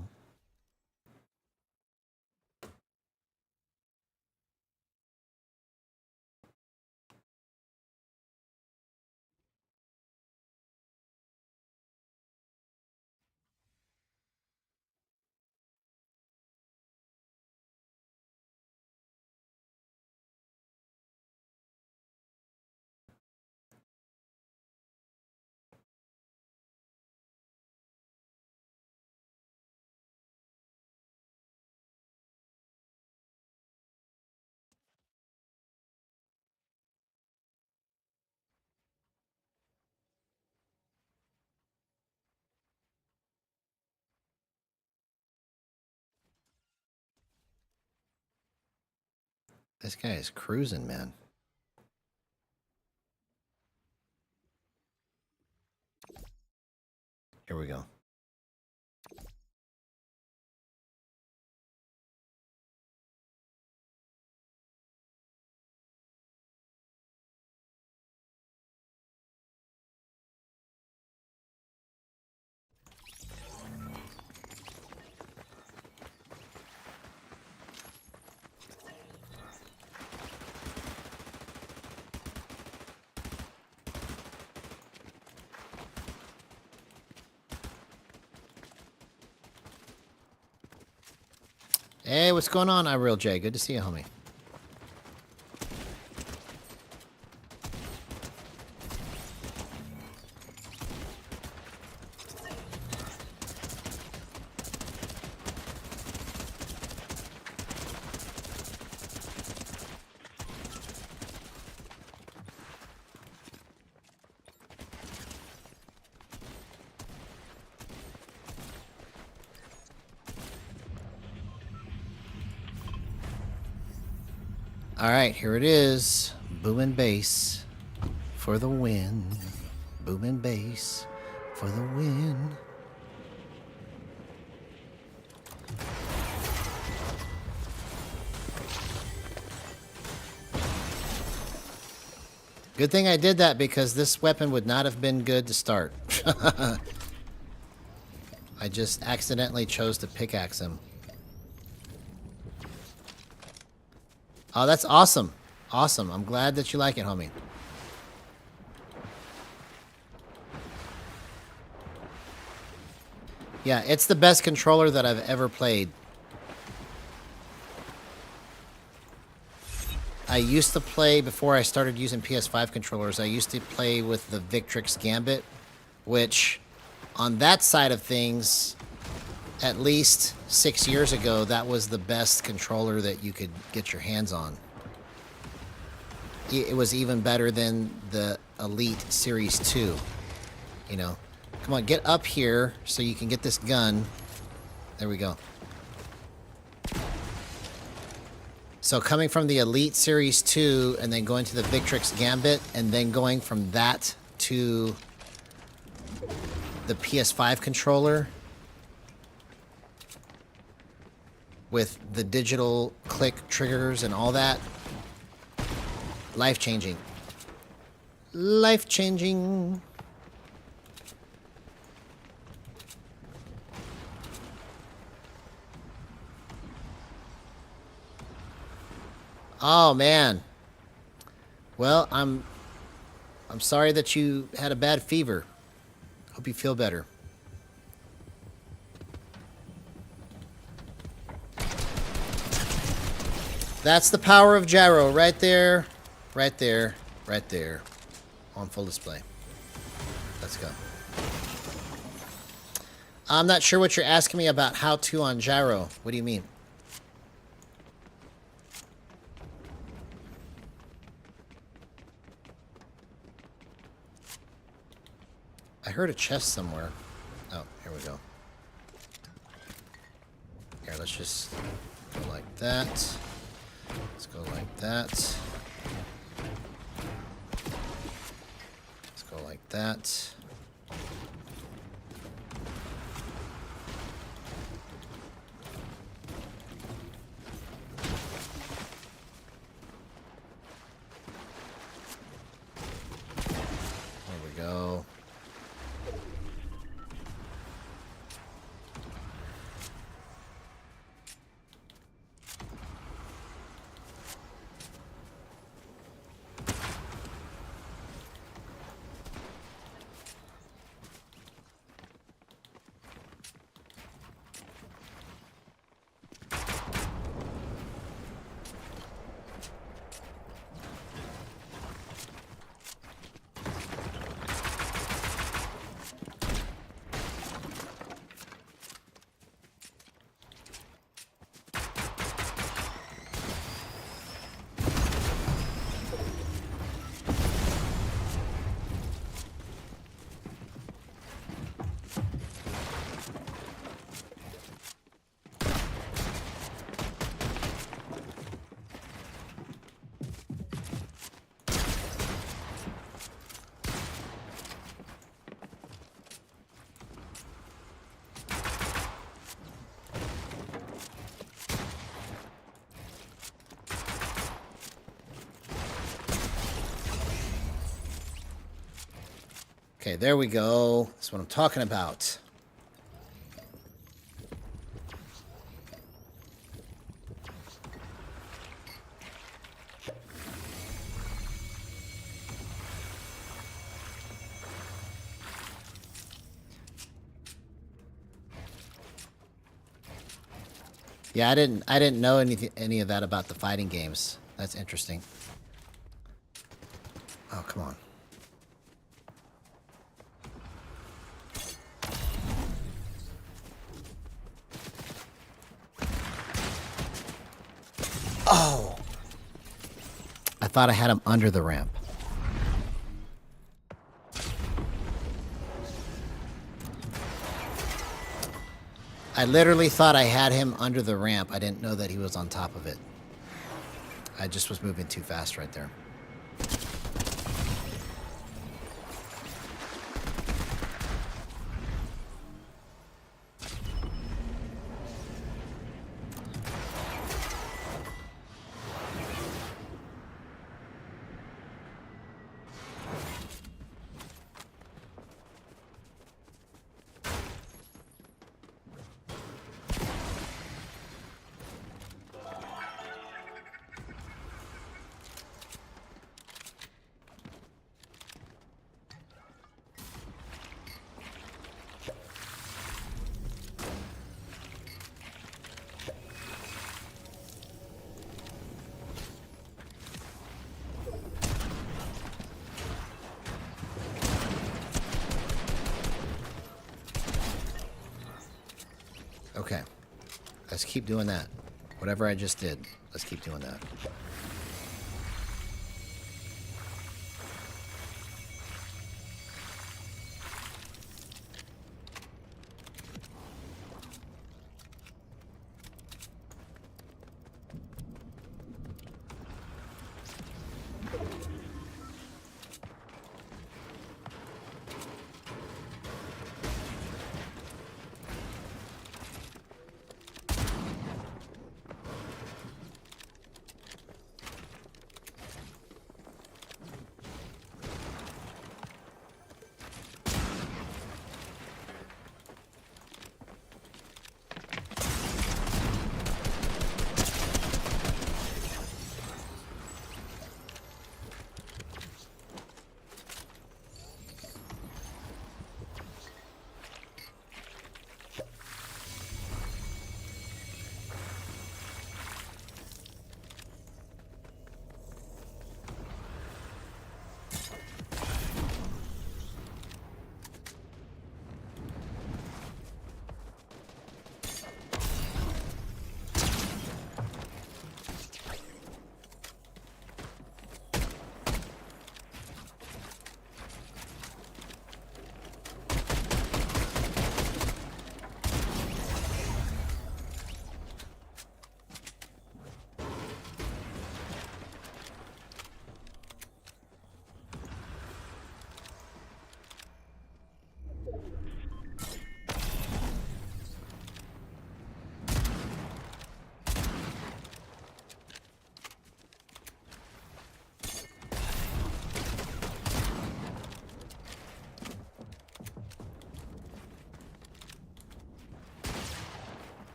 This guy is cruising, man. Here we go. Hey, what's going on, Real J? Good to see you, homie. All right, here it is. Boom and bass for the win. Boom and bass for the win. Good thing I did that because this weapon would not have been good to start. I just accidentally chose to pickaxe him. Oh, that's awesome. Awesome. I'm glad that you like it, homie. Yeah, it's the best controller that I've ever played. I used to play, before I started using PS5 controllers, I used to play with the Victrix Gambit, which, on that side of things, at least 6 years ago, that was the best controller that you could get your hands on. It was even better than the Elite Series 2. You know, come on, get up here so you can get this gun. There we go. So coming from the Elite Series 2 and then going to the Victrix Gambit and then going from that to the PS5 controller with the digital click triggers and all that. Life-changing. Life-changing. Oh, man. Well, I'm sorry that you had a bad fever. Hope you feel better. That's the power of Gyro right there, right there, right there, on full display. Let's go. I'm not sure what you're asking me about how to on Gyro. What do you mean? I heard a chest somewhere. Oh, here we go. Here, let's just go like that. Let's go like that. Let's go like that. There we go. Okay, there we go. That's what I'm talking about. Yeah, I didn't know any of that about the fighting games. That's interesting. Oh, come on. Oh! I thought I had him under the ramp. I literally thought I had him under the ramp. I didn't know that he was on top of it. I just was moving too fast right there. Okay. Let's keep doing that. Whatever I just did, let's keep doing that.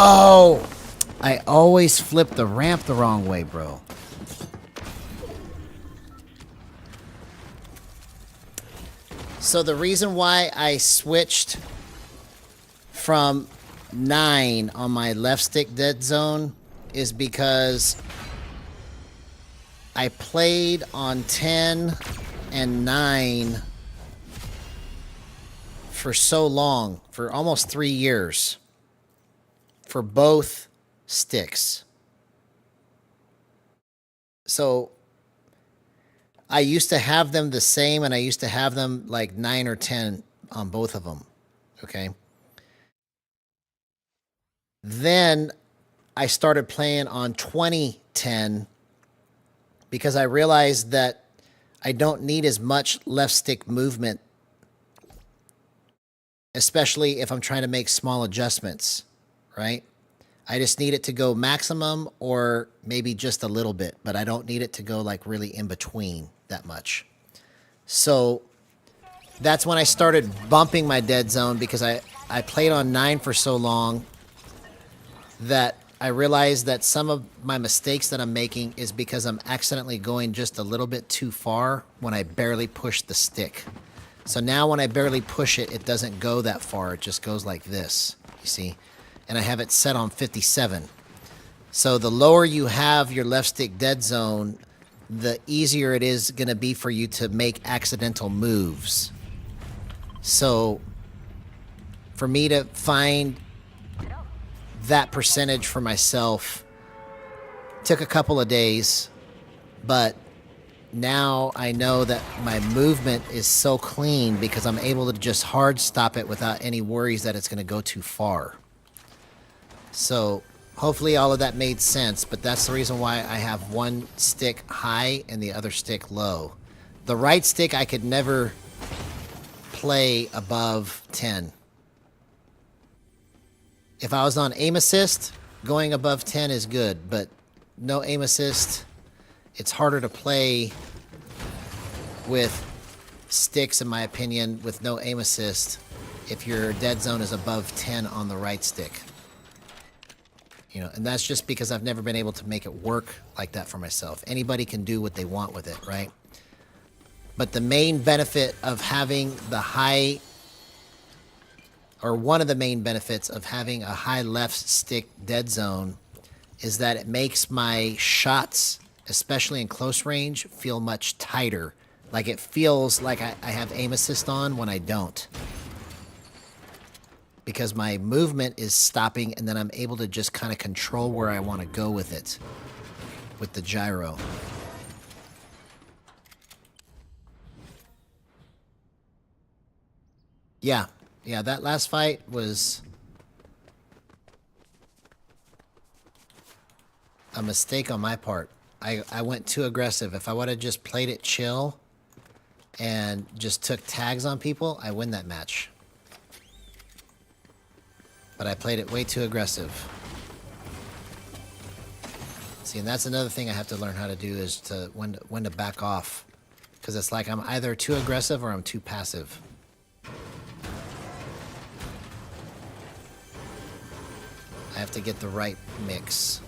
Oh! I always flip the ramp the wrong way, bro. So the reason why I switched from 9 on my left stick dead zone is because I played on 10 and 9 for so long, for almost 3 years, for both sticks. So I used to have them the same, and I used to have them like 9 or 10 on both of them. Okay. Then I started playing on 2010 because I realized that I don't need as much left stick movement, especially if I'm trying to make small adjustments, right? I just need it to go maximum or maybe just a little bit, but I don't need it to go like really in between that much. So that's when I started bumping my dead zone because I played on 9 for so long that I realized that some of my mistakes that I'm making is because I'm accidentally going just a little bit too far when I barely push the stick. So now when I barely push it, it doesn't go that far. It just goes like this, you see? And I have it set on 57. So the lower you have your left stick dead zone, the easier it is going to be for you to make accidental moves. So for me to find that percentage for myself took a couple of days, but now I know that my movement is so clean because I'm able to just hard stop it without any worries that it's going to go too far. So hopefully all of that made sense, but that's the reason why I have one stick high and the other stick low. The right stick I could never play above 10. If I was on aim assist, going above 10 is good, but no aim assist, it's harder to play with sticks, in my opinion, with no aim assist if your dead zone is above 10 on the right stick. You know, and that's just because I've never been able to make it work like that for myself. Anybody can do what they want with it, right? But the main benefit of having the high, or one of the main benefits of having a high left stick dead zone is that it makes my shots, especially in close range, feel much tighter. Like it feels like I have aim assist on when I don't. Because my movement is stopping and then I'm able to just kind of control where I want to go with it. With the gyro. Yeah, that last fight was a mistake on my part. I went too aggressive. If I would have just played it chill and just took tags on people, I win that match. But I played it way too aggressive. See, and that's another thing I have to learn how to do is to when to back off. Because it's like I'm either too aggressive or I'm too passive. I have to get the right mix.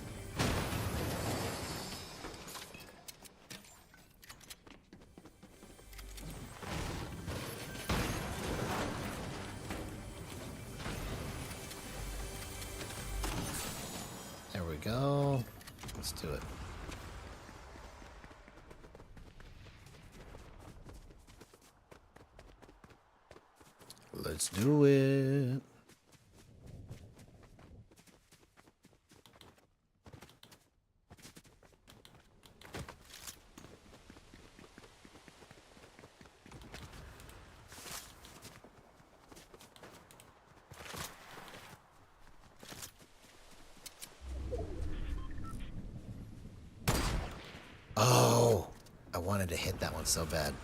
There we go. Let's do it. Let's do it. Oh, I wanted to hit that one so bad.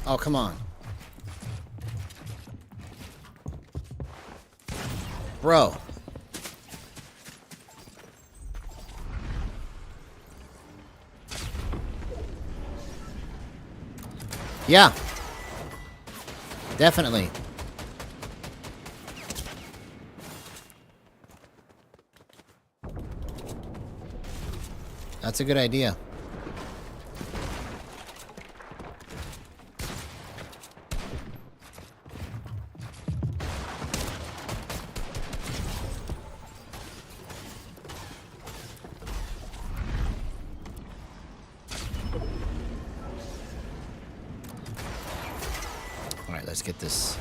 Oh, come on. Bro. Yeah. Definitely. That's a good idea. All right, let's get this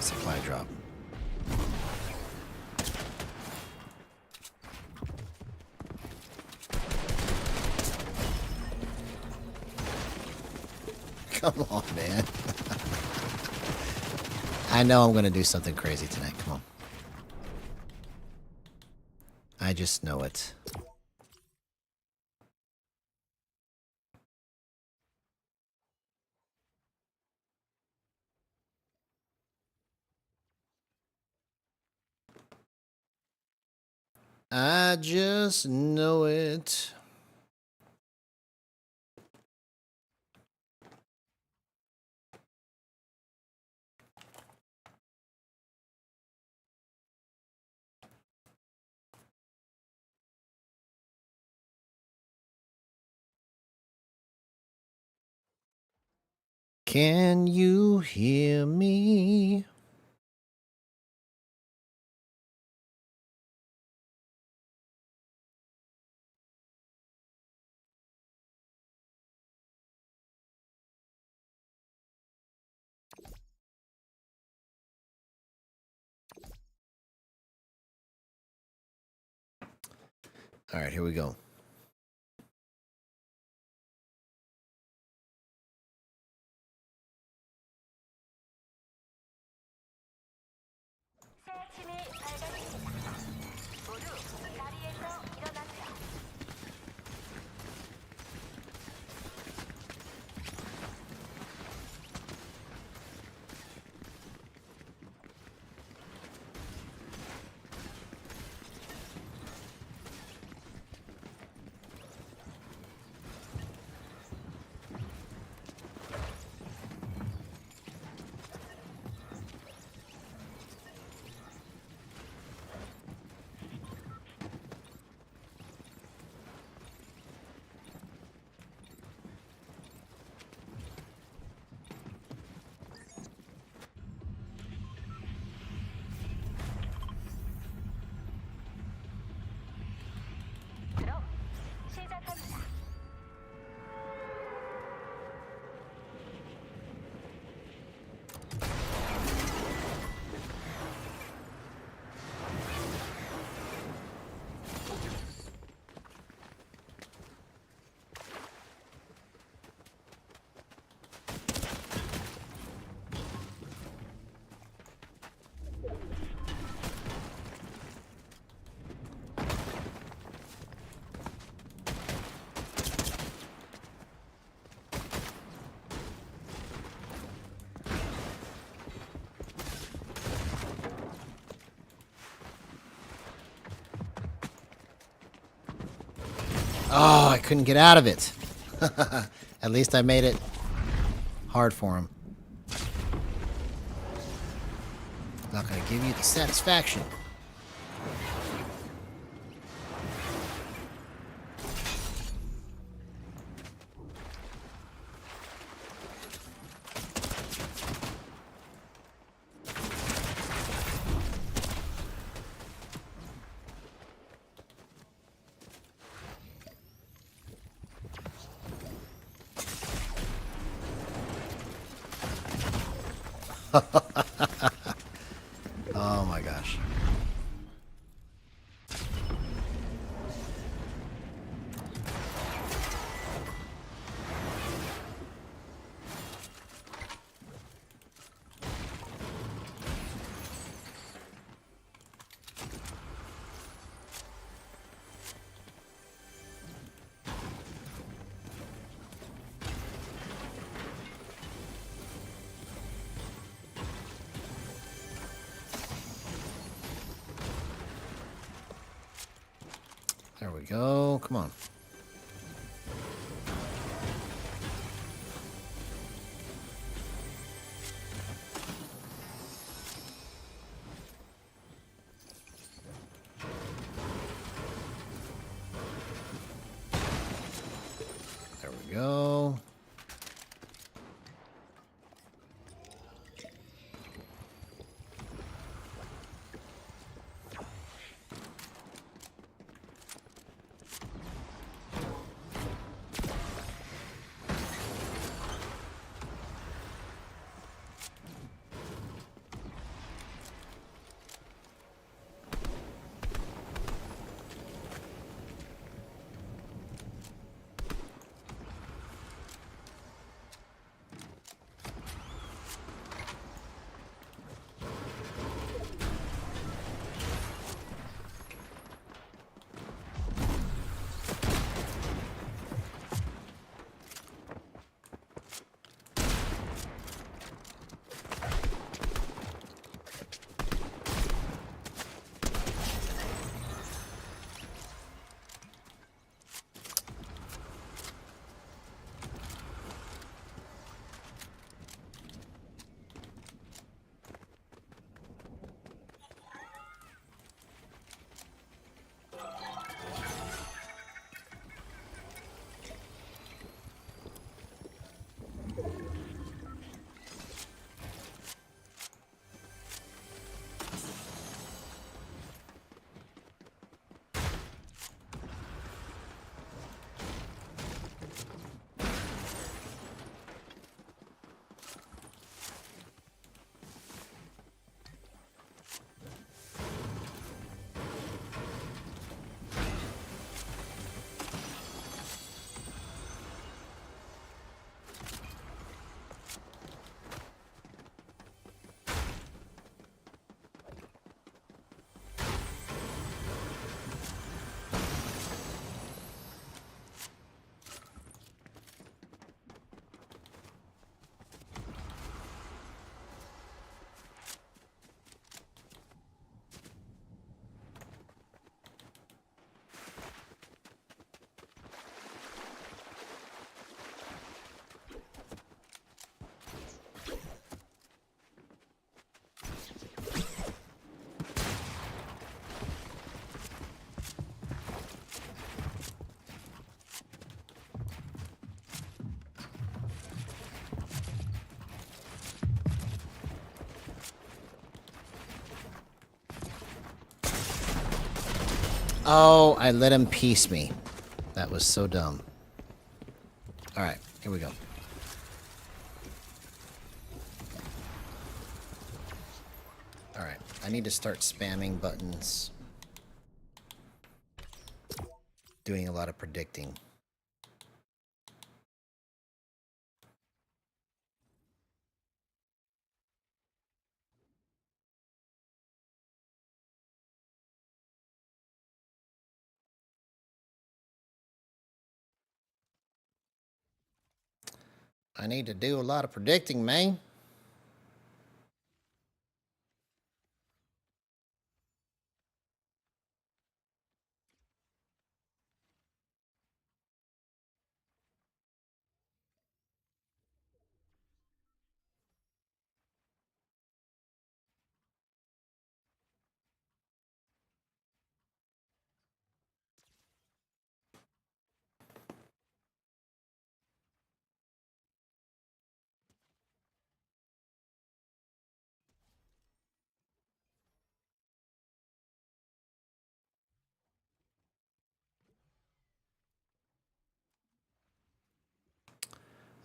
supply drop. Come on, man. I know I'm going to do something crazy tonight. Come on. I just know it. I just know it. Can you hear me? All right, here we go. Oh, I couldn't get out of it. At least I made it hard for him. Not gonna give you the satisfaction. Oh my gosh. we go. Come on. There we go. Oh, I let him piece me. That was so dumb. Alright, here we go. Alright, I need to start spamming buttons. Doing a lot of predicting. I need to do a lot of predicting, man.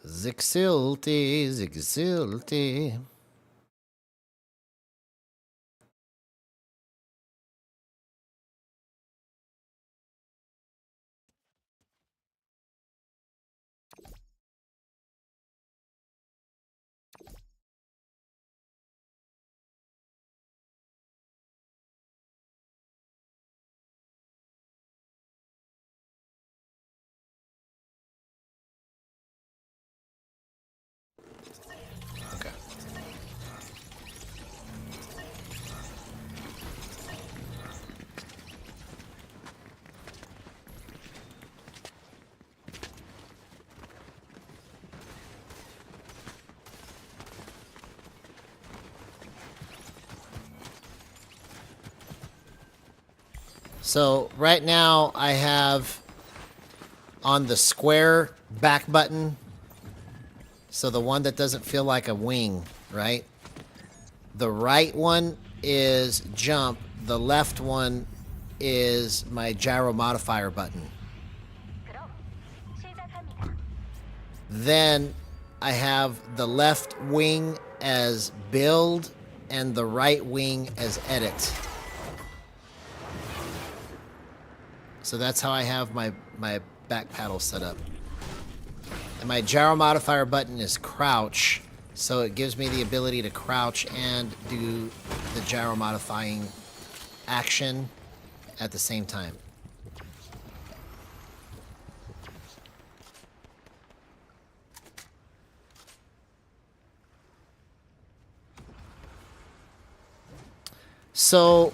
Zixilty, Zixilty. Okay. So right now I have on the square back button, so the one that doesn't feel like a wing, right? The right one is jump. The left one is my gyro modifier button. Then I have the left wing as build and the right wing as edit. So that's how I have my back paddle set up. And my gyro modifier button is crouch, so it gives me the ability to crouch and do the gyro modifying action at the same time. So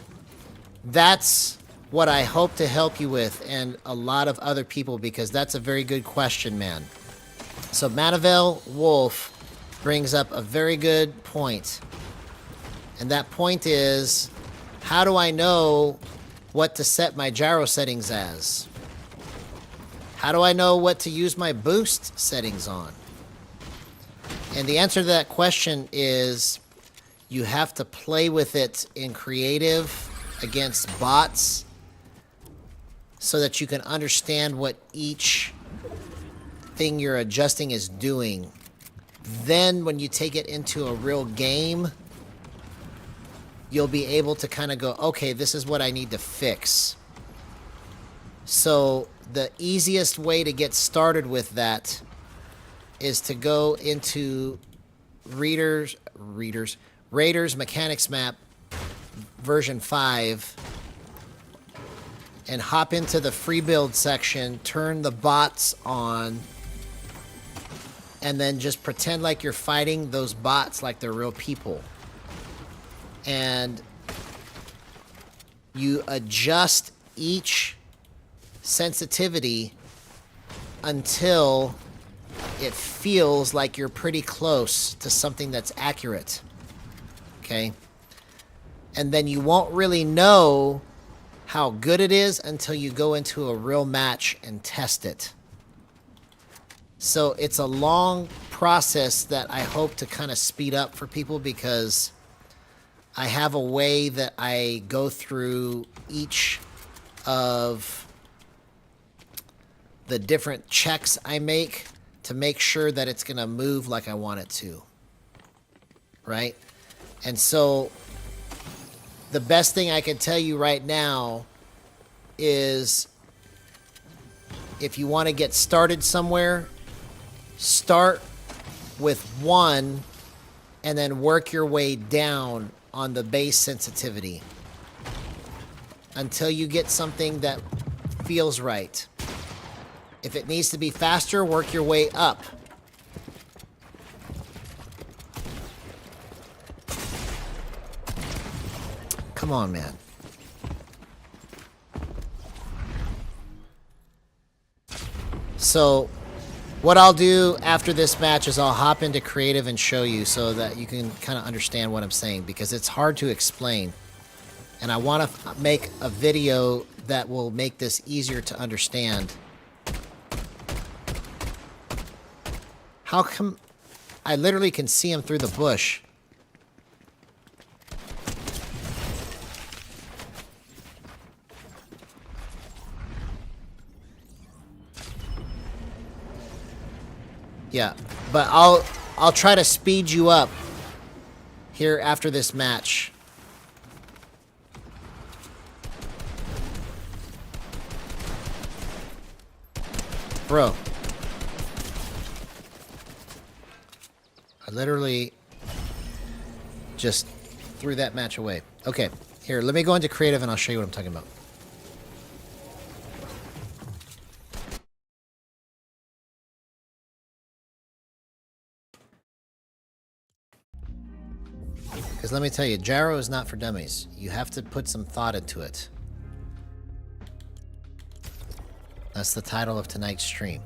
that's what I hope to help you with, and a lot of other people, because that's a very good question, man. So Manavel Wolf brings up a very good point. And that point is, how do I know what to set my gyro settings as? How do I know what to use my boost settings on? And the answer to that question is, you have to play with it in creative against bots so that you can understand what each thing you're adjusting is doing. Then when you take it into a real game, you'll be able to kind of go, okay, this is what I need to fix. So the easiest way to get started with that is to go into Raiders Mechanics Map version 5 and hop into the free build section, turn the bots on, and then just pretend like you're fighting those bots like they're real people. And you adjust each sensitivity until it feels like you're pretty close to something that's accurate. Okay? And then you won't really know how good it is until you go into a real match and test it. So it's a long process that I hope to kind of speed up for people, because I have a way that I go through each of the different checks I make to make sure that it's going to move like I want it to. Right? And so the best thing I can tell you right now is, if you want to get started somewhere, start with one and then work your way down on the base sensitivity until you get something that feels right. If it needs to be faster, work your way up. Come on, man. So what I'll do after this match is I'll hop into creative and show you so that you can kind of understand what I'm saying, because it's hard to explain. And I want to make a video that will make this easier to understand. How come I literally can see him through the bush? Yeah, but I'll try to speed you up here after this match. Bro. I literally just threw that match away. Okay, here, let me go into creative and I'll show you what I'm talking about. Because let me tell you, gyro is not for dummies. You have to put some thought into it. That's the title of tonight's stream.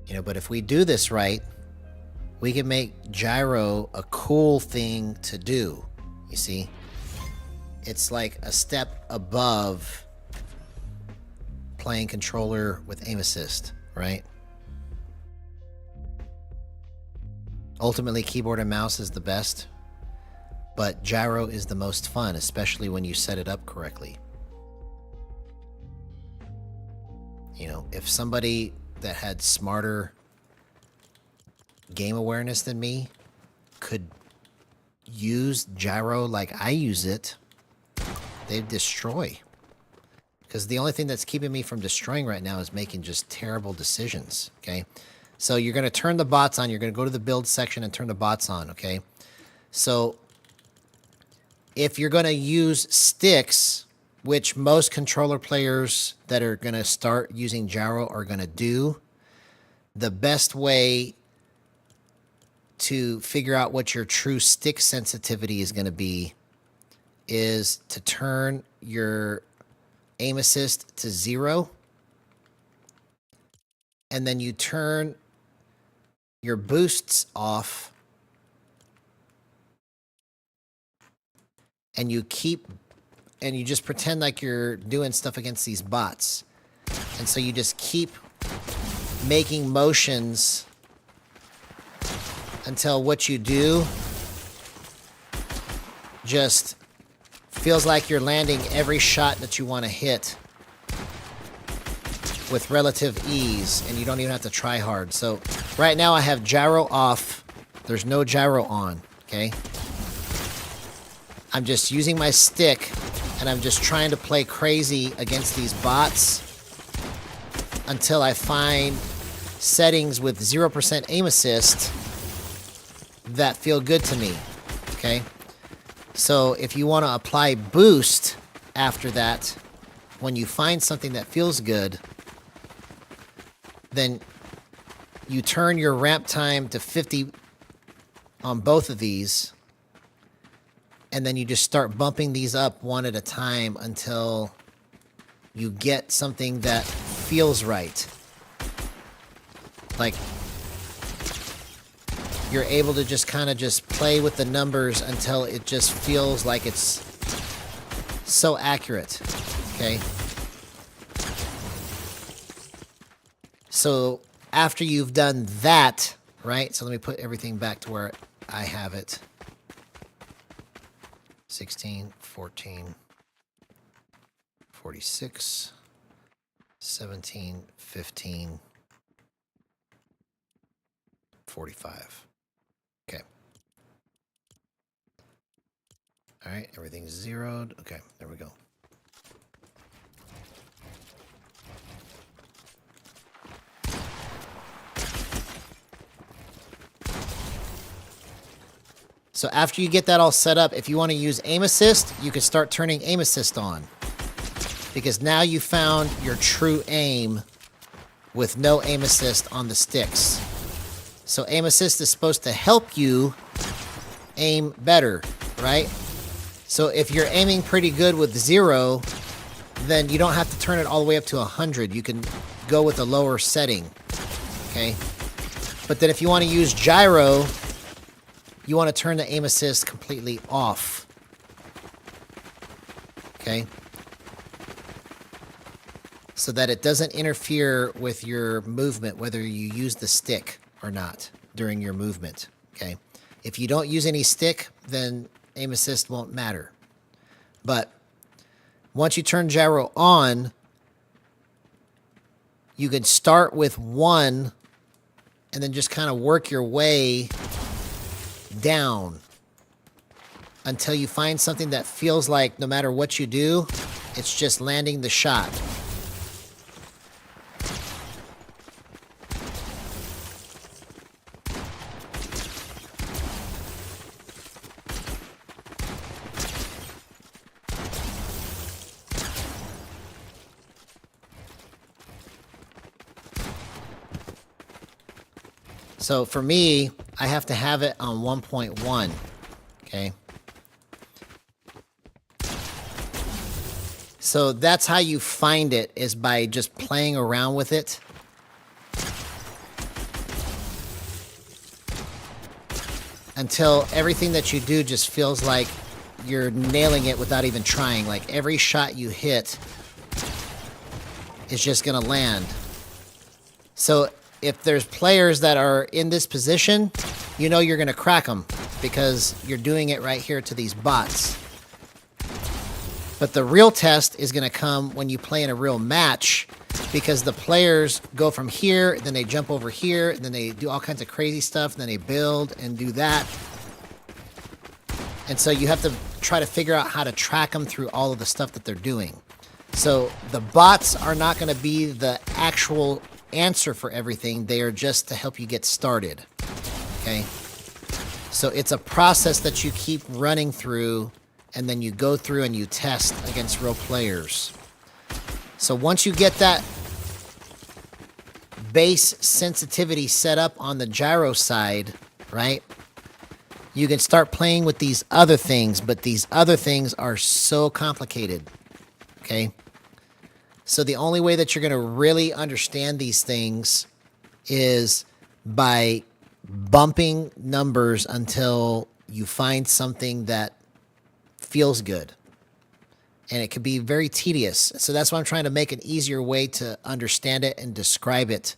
You know, but if we do this right, we can make gyro a cool thing to do. You see? It's like a step above playing controller with aim assist, right? Ultimately, keyboard and mouse is the best, but gyro is the most fun, especially when you set it up correctly. You know, if somebody that had smarter game awareness than me could use gyro like I use it, they'd destroy. Because the only thing that's keeping me from destroying right now is making just terrible decisions, okay? So you're going to turn the bots on. You're going to go to the build section and turn the bots on, okay? So if you're going to use sticks, which most controller players that are going to start using gyro are going to do, the best way to figure out what your true stick sensitivity is going to be is to turn your aim assist to 0, and then you turn your boosts off, and you just pretend like you're doing stuff against these bots. And so you just keep making motions until what you do just feels like you're landing every shot that you want to hit with relative ease, and you don't even have to try hard. So right now I have gyro off. There's no gyro on, okay? I'm just using my stick, and I'm just trying to play crazy against these bots until I find settings with 0% aim assist that feel good to me, okay? So if you want to apply boost after that, when you find something that feels good, then you turn your ramp time to 50 on both of these, and then you just start bumping these up one at a time until you get something that feels right. Like, you're able to just kind of just play with the numbers until it just feels like it's so accurate, okay? So after you've done that, right? So let me put everything back to where I have it. 16, 14, 46, 17, 15, 45. Okay. All right, everything's zeroed. Okay, there we go. So after you get that all set up, if you want to use aim assist, you can start turning aim assist on. Because now you found your true aim with no aim assist on the sticks. So aim assist is supposed to help you aim better, right? So if you're aiming pretty good with 0, then you don't have to turn it all the way up to 100. You can go with a lower setting, okay? But then if you want to use gyro, you want to turn the aim assist completely off, okay? So that it doesn't interfere with your movement, whether you use the stick or not during your movement, okay? If you don't use any stick, then aim assist won't matter. But once you turn gyro on, you can start with 1 and then just kind of work your way down until you find something that feels like no matter what you do, it's just landing the shot. So for me, I have to have it on 1.1, okay? So that's how you find it, is by just playing around with it. until everything that you do just feels like you're nailing it without even trying. Like every shot you hit is just going to land. So if there's players that are in this position, you know you're going to crack them because you're doing it right here to these bots. But the real test is going to come when you play in a real match, because the players go from here, then they jump over here, and then they do all kinds of crazy stuff, and then they build and do that. And so you have to try to figure out how to track them through all of the stuff that they're doing. So the bots are not going to be the actual answer for everything. They are just to help you get started. Okay? So it's a process that you keep running through, and then you go through and you test against real players. So once you get that base sensitivity set up on the gyro side, right, you can start playing with these other things, but these other things are so complicated, okay? So the only way that you're going to really understand these things is by bumping numbers until you find something that feels good. And it can be very tedious. So that's why I'm trying to make an easier way to understand it and describe it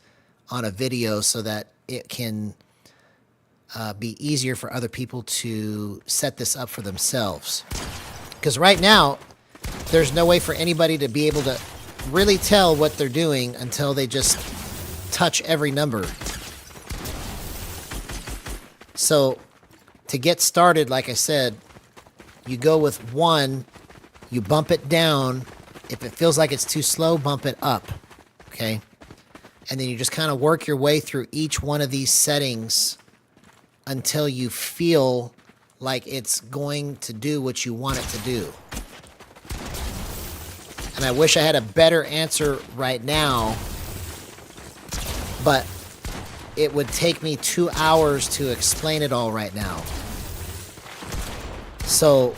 on a video so that it can be easier for other people to set this up for themselves. Because right now, there's no way for anybody to be able to really tell what they're doing until they just touch every number. So to get started, like I said, you go with 1, you bump it down. If it feels like it's too slow, bump it up, okay? And then you just kind of work your way through each one of these settings until you feel like it's going to do what you want it to do. And I wish I had a better answer right now, but it would take me 2 hours to explain it all right now. So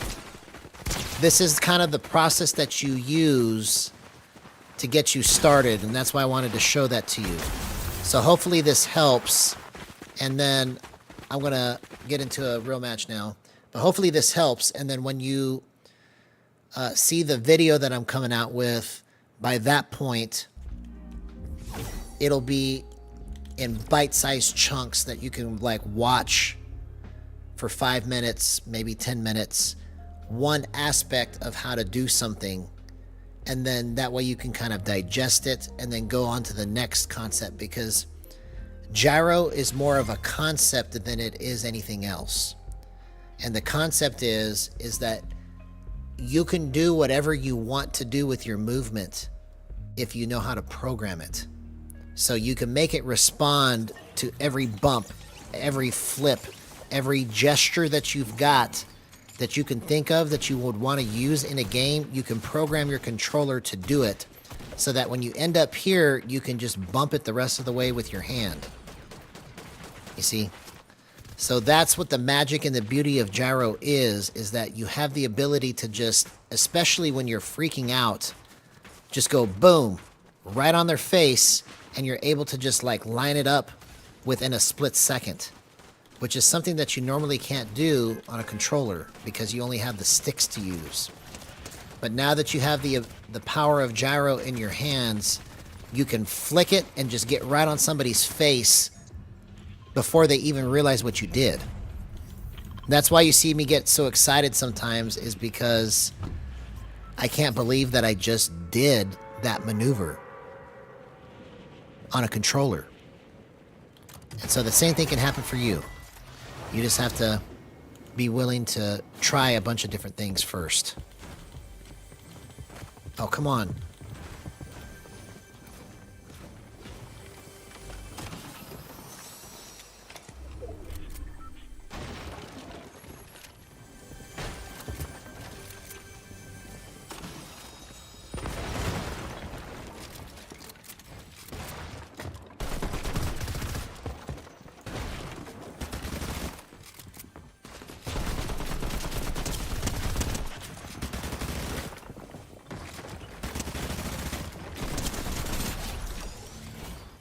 this is kind of the process that you use to get you started, and that's why I wanted to show that to you. So hopefully this helps, and then I'm going to get into a real match now. But hopefully this helps, and then when you see the video that I'm coming out with, by that point, it'll be in bite-sized chunks that you can like watch for 5 minutes, maybe 10 minutes, one aspect of how to do something, and then that way you can kind of digest it and then go on to the next concept, because gyro is more of a concept than it is anything else. And the concept is that you can do whatever you want to do with your movement if you know how to program it. So you can make it respond to every bump, every flip, every gesture that you've got that you can think of that you would want to use in a game. You can program your controller to do it so that when you end up here, you can just bump it the rest of the way with your hand. You see? So that's what the magic and the beauty of gyro is that you have the ability to just, especially when you're freaking out, just go boom, right on their face, and you're able to just like line it up within a split second, which is something that you normally can't do on a controller because you only have the sticks to use. But now that you have the power of gyro in your hands, you can flick it and just get right on somebody's face before they even realize what you did. That's why you see me get so excited sometimes, is because I can't believe that I just did that maneuver on a controller. And so the same thing can happen for you. You just have to be willing to try a bunch of different things first. Oh, come on.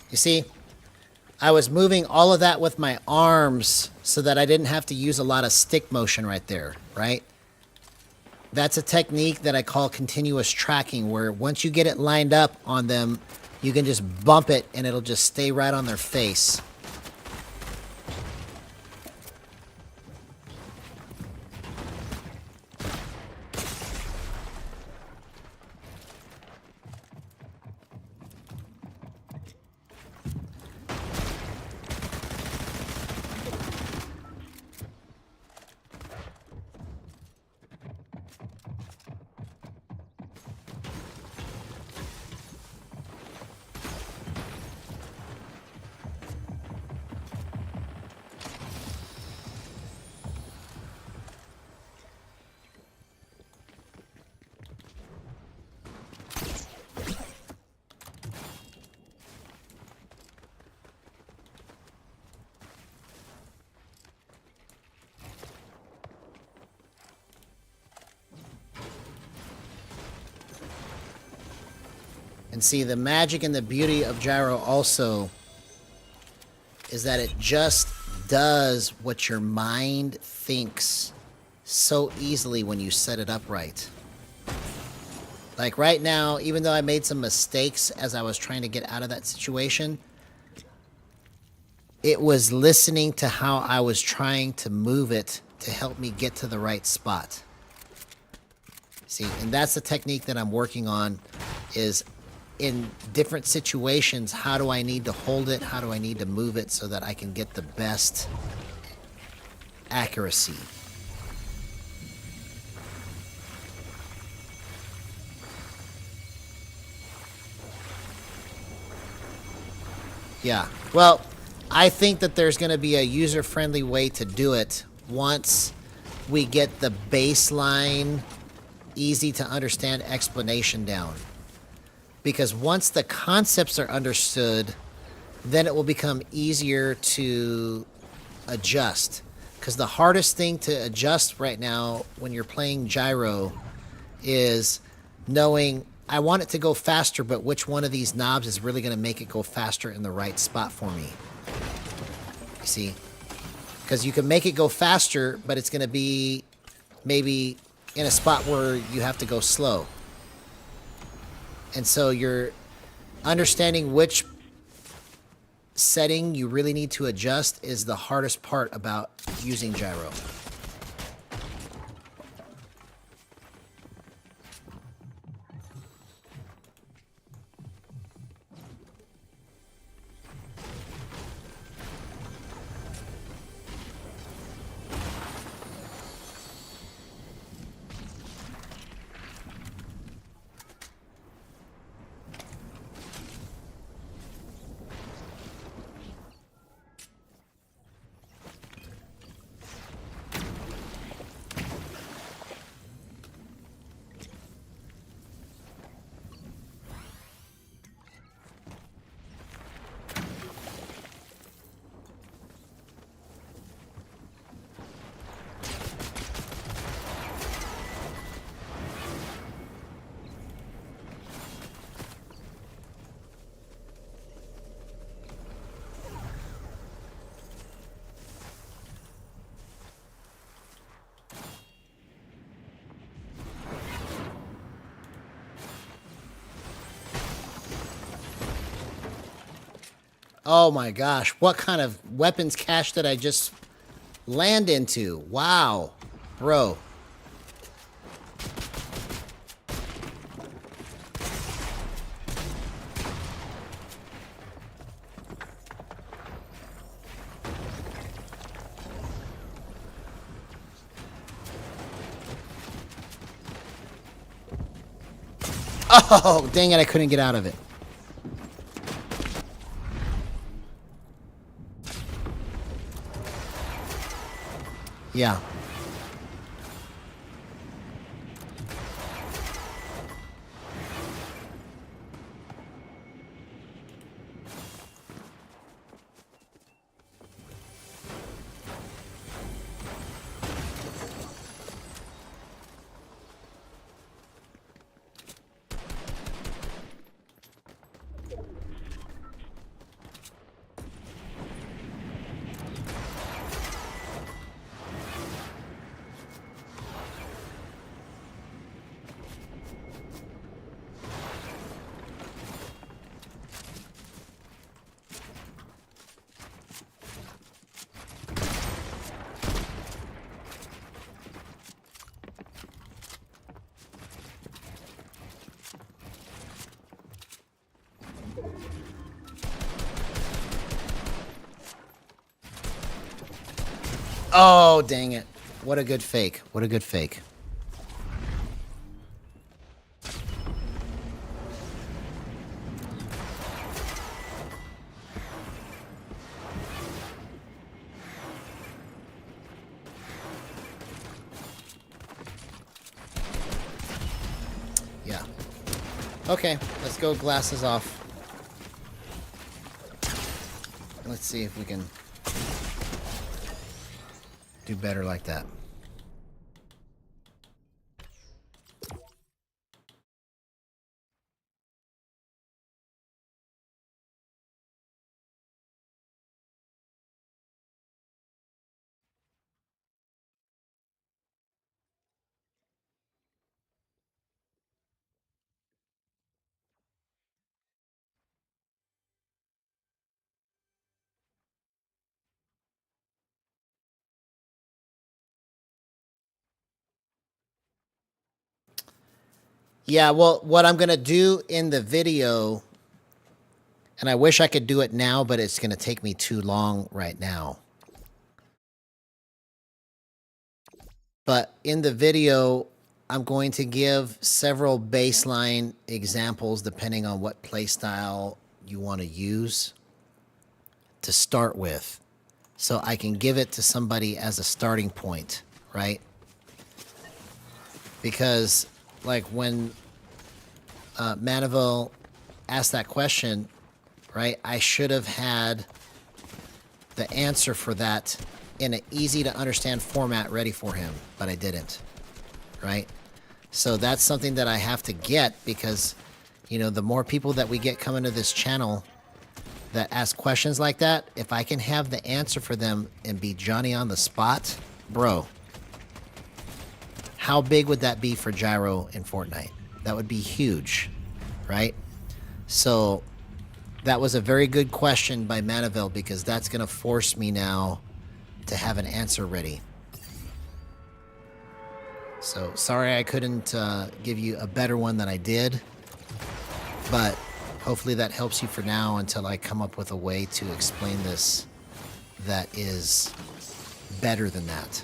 You see, I was moving all of that with my arms so that I didn't have to use a lot of stick motion right there, right? That's a technique that I call continuous tracking, where once you get it lined up on them, you can just bump it and it'll just stay right on their face. And see, the magic and the beauty of gyro also is that it just does what your mind thinks so easily when you set it up right. Like right now, even though I made some mistakes as I was trying to get out of that situation, it was listening to how I was trying to move it to help me get to the right spot. See, and that's the technique that I'm working on, is in different situations, how do I need to hold it? How do I need to move it so that I can get the best accuracy? Yeah, well, I think that there's going to be a user-friendly way to do it once we get the baseline, easy to understand explanation down. Because once the concepts are understood, then it will become easier to adjust. Because the hardest thing to adjust right now when you're playing gyro is knowing, I want it to go faster, but which one of these knobs is really going to make it go faster in the right spot for me? You see? Because you can make it go faster, but it's going to be maybe in a spot where you have to go slow. And so you're understanding which setting you really need to adjust is the hardest part about using gyro. Oh my gosh, what kind of weapons cache did I just land into? Wow, bro. Oh, dang it, I couldn't get out of it. Yeah. Oh, dang it. What a good fake. What a good fake. Yeah. Okay, let's go glasses off. Let's see if we can do better like that. Yeah, well, what I'm going to do in the video, and I wish I could do it now, but it's going to take me too long right now. But in the video, I'm going to give several baseline examples depending on what playstyle you want to use to start with. So I can give it to somebody as a starting point, right? Because, like, when Manival asked that question, right, I should have had the answer for that in an easy to understand format ready for him, but I didn't, right? So that's something that I have to get because, you know, the more people that we get coming to this channel that ask questions like that, if I can have the answer for them and be Johnny on the spot, bro, how big would that be for Gyro in Fortnite? That would be huge, right? So that was a very good question by Manivel because that's going to force me now to have an answer ready. So sorry I couldn't give you a better one than I did, but hopefully that helps you for now until I come up with a way to explain this that is better than that.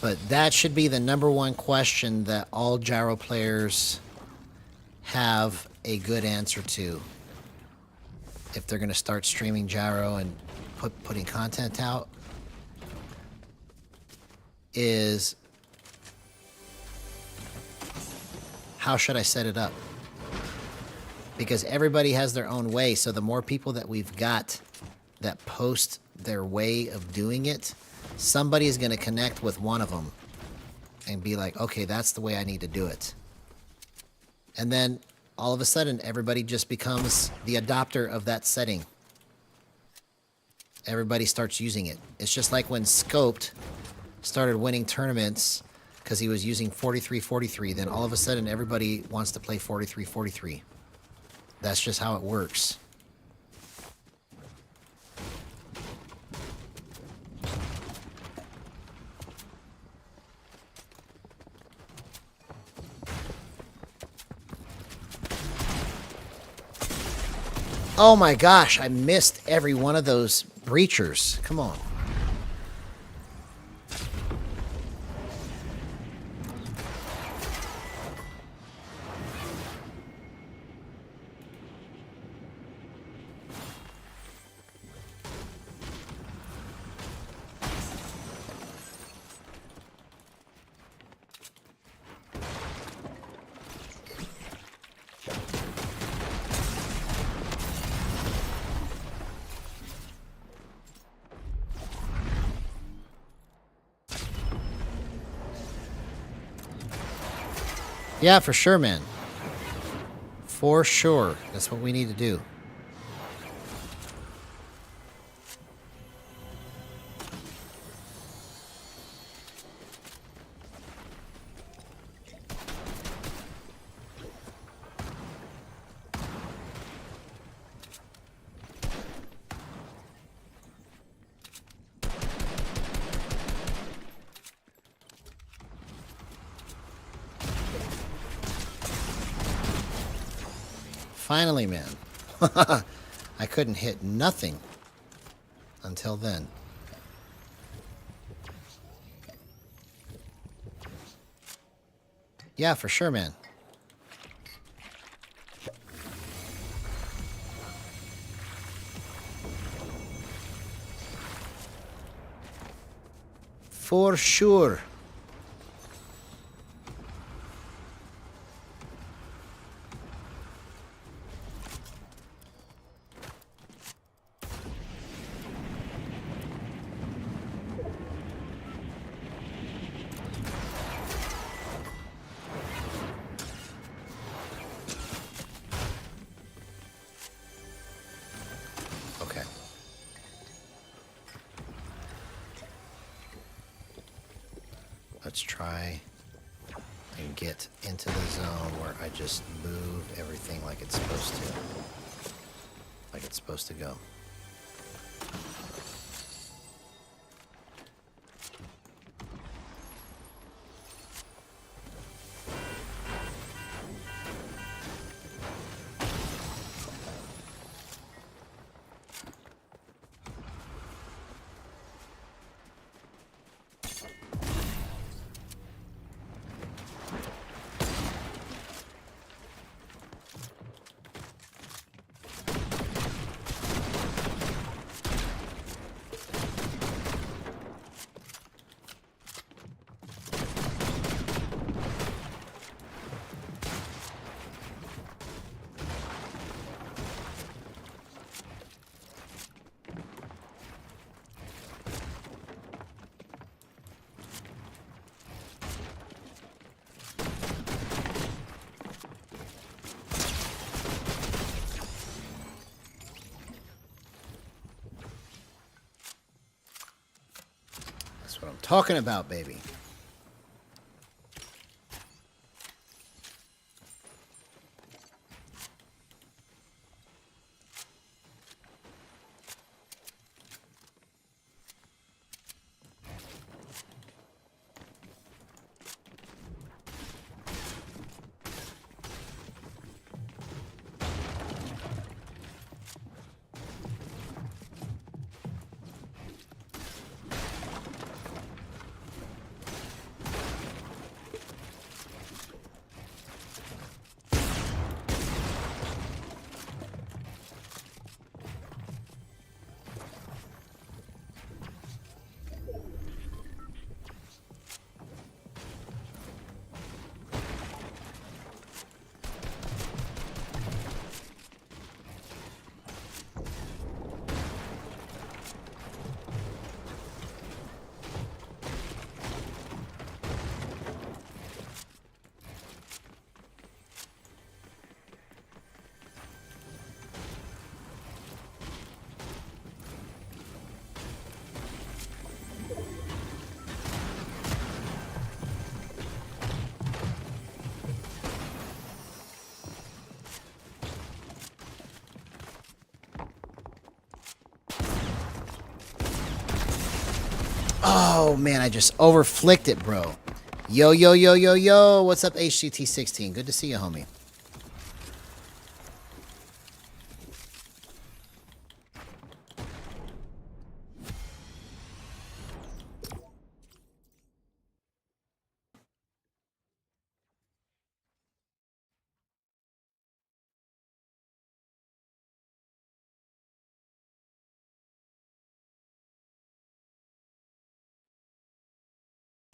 But that should be the number one question that all Gyro players have a good answer to. If they're going to start streaming Gyro and putting content out, is how should I set it up? Because everybody has their own way, so the more people that we've got that post their way of doing it, somebody is going to connect with one of them and be like, okay, that's the way I need to do it. And then all of a sudden, everybody just becomes the adopter of that setting. Everybody starts using it. It's just like when Scoped started winning tournaments because he was using 43-43. Then all of a sudden, everybody wants to play 43-43. That's just how it works. Oh my gosh, I missed every one of those breachers. Come on. Yeah, for sure, man. For sure. That's what we need to do. Finally, man. I couldn't hit nothing until then. Yeah, for sure, man. For sure. Okay. Let's try and get into the zone where I just move everything like it's supposed to. Like it's supposed to go. That's what I'm talking about, baby. Oh, man, I just overflicked it, bro. Yo, yo, yo, yo, yo. What's up, HGT16? Good to see you, homie.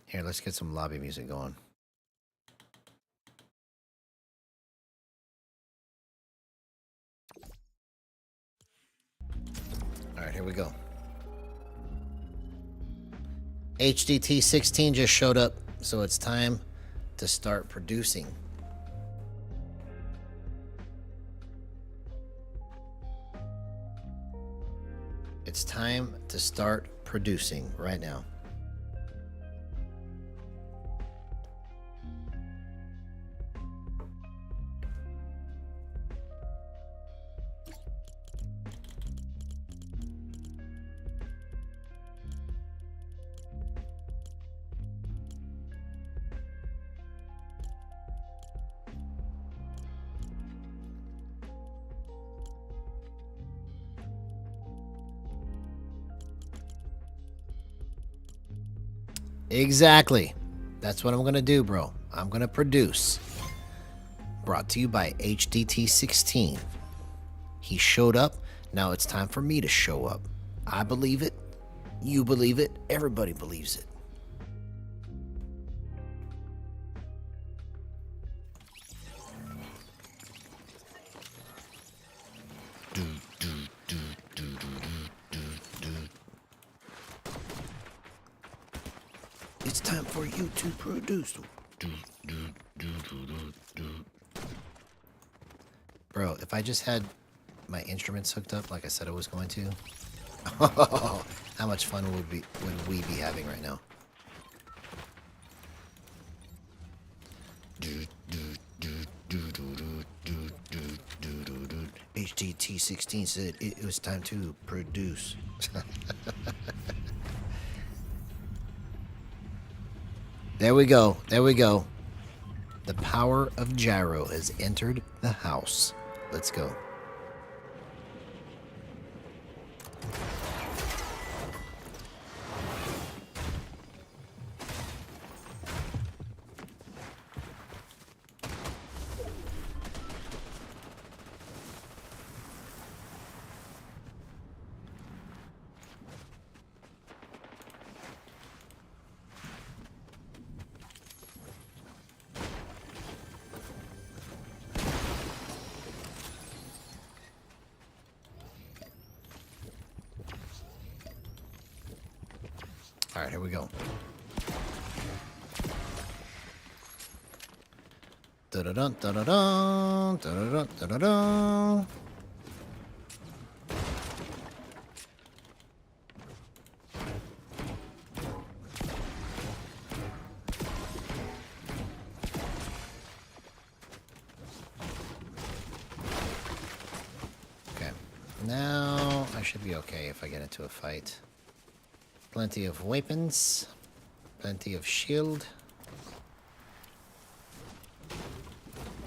Here, let's get some lobby music going. All right, here we go. HDT16 just showed up, so it's time to start producing. It's time to start producing right now. Exactly. That's what I'm going to do, bro. I'm going to produce. Brought to you by HDT16. He showed up. Now it's time for me to show up. I believe it. You believe it. Everybody believes it. It's time for you to produce. Bro, if I just had my instruments hooked up like I said I was going to, how much fun would we be having right now? HDT16 said it was time to produce. There we go. There we go. The power of Gyro has entered the house. Let's go. All right, here we go. Da-da-dun, da-da-dun, da-da-dun, da-da-dun. Okay, now I should be okay if I get into a fight. Plenty of weapons, plenty of shield.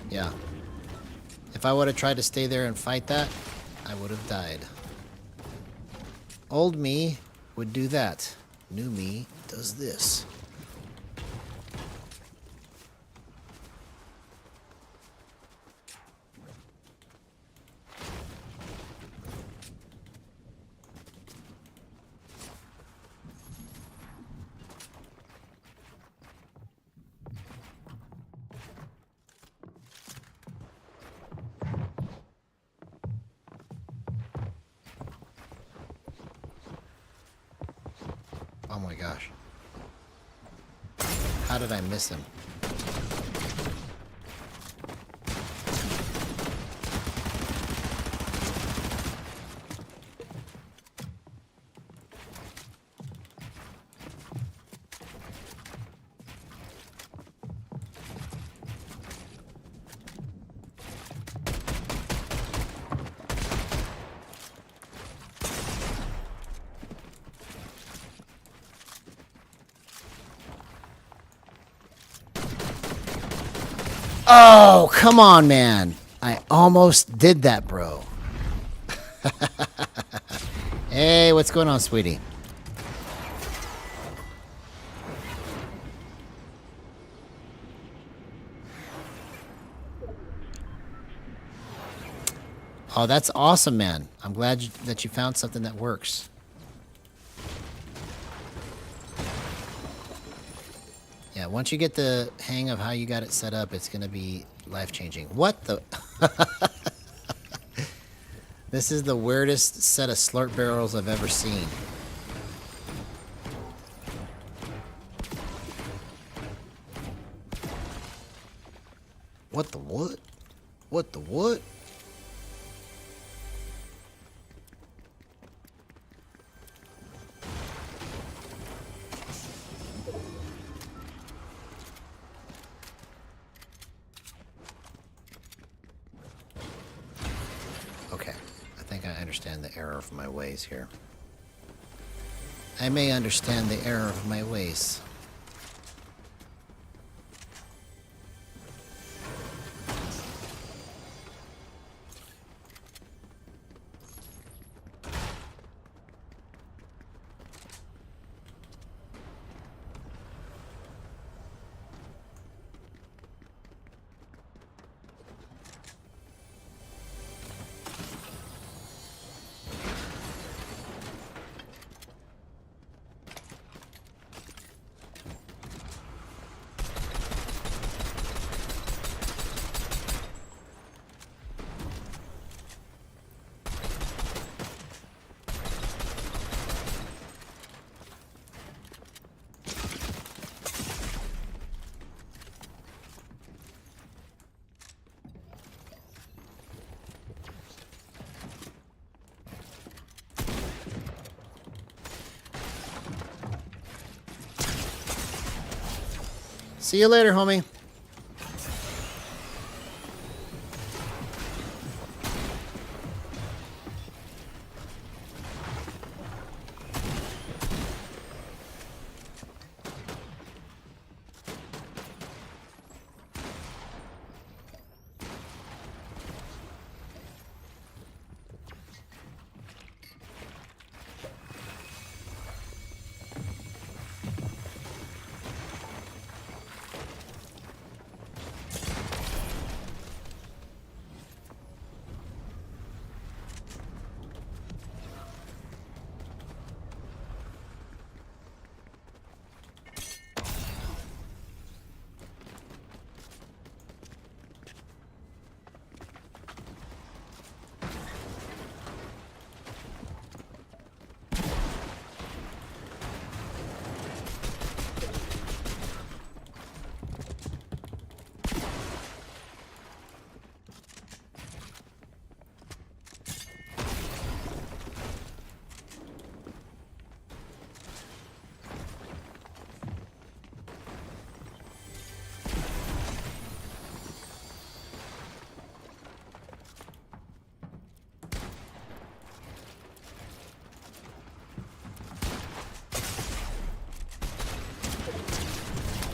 Yeah. If I would have tried to stay there and fight that, I would have died. Old me would do that. New me does this. Oh my gosh. How did I miss him? Oh, come on, man. I almost did that, bro. Hey, what's going on, sweetie? Oh, that's awesome, man. I'm glad that you found something that works. Yeah, once you get the hang of how you got it set up, it's going to be life-changing. What the... This is the weirdest set of slurp barrels I've ever seen. What the what? What the what? Okay, I think I understand the error of my ways here. I may understand the error of my ways. See you later, homie.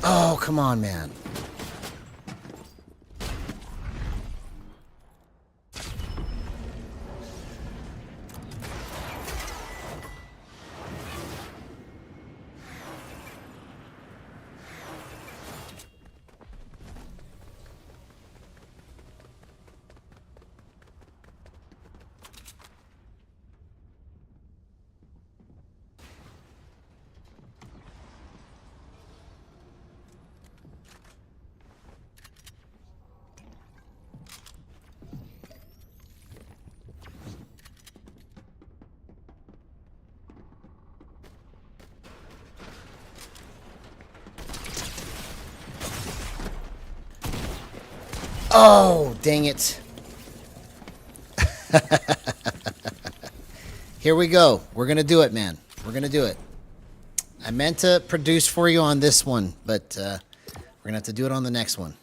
Oh, come on, man. Oh, dang it. Here we go. We're going to do it, man. We're going to do it. I meant to produce for you on this one, but we're going to have to do it on the next one.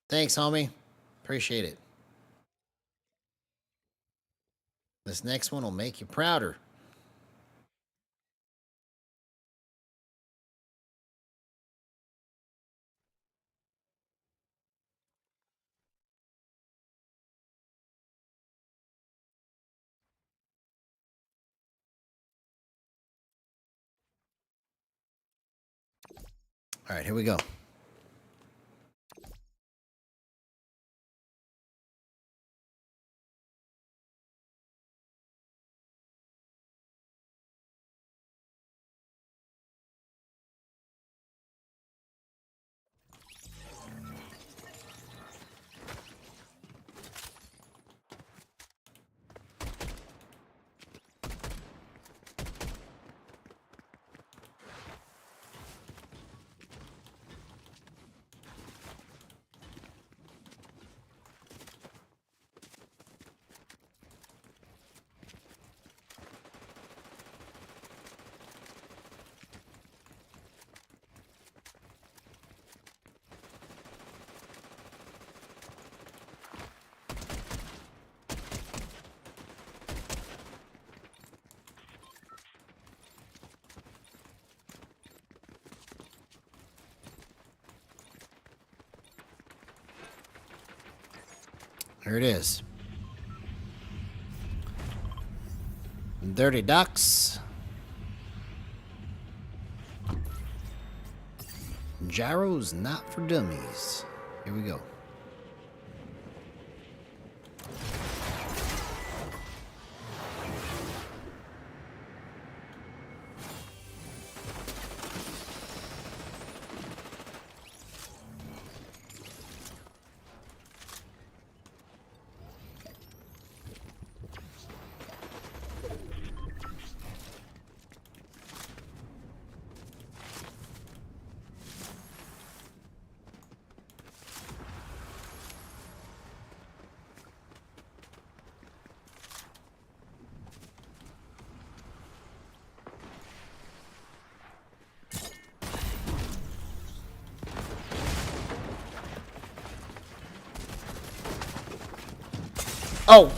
Thanks, homie. Appreciate it. This next one will make you prouder. All right, here we go. Here it is. Dirty Ducks. Gyro's not for dummies. Here we go. Oh!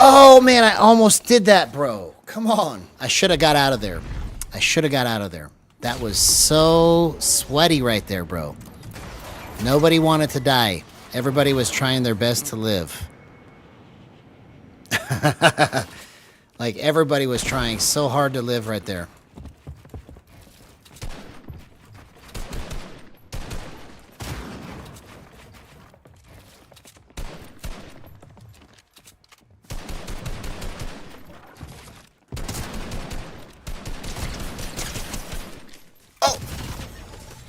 Oh, man, I almost did that, bro. Come on. I should have got out of there. I should have got out of there. That was so sweaty right there, bro. Nobody wanted to die. Everybody was trying their best to live. Like, everybody was trying so hard to live right there.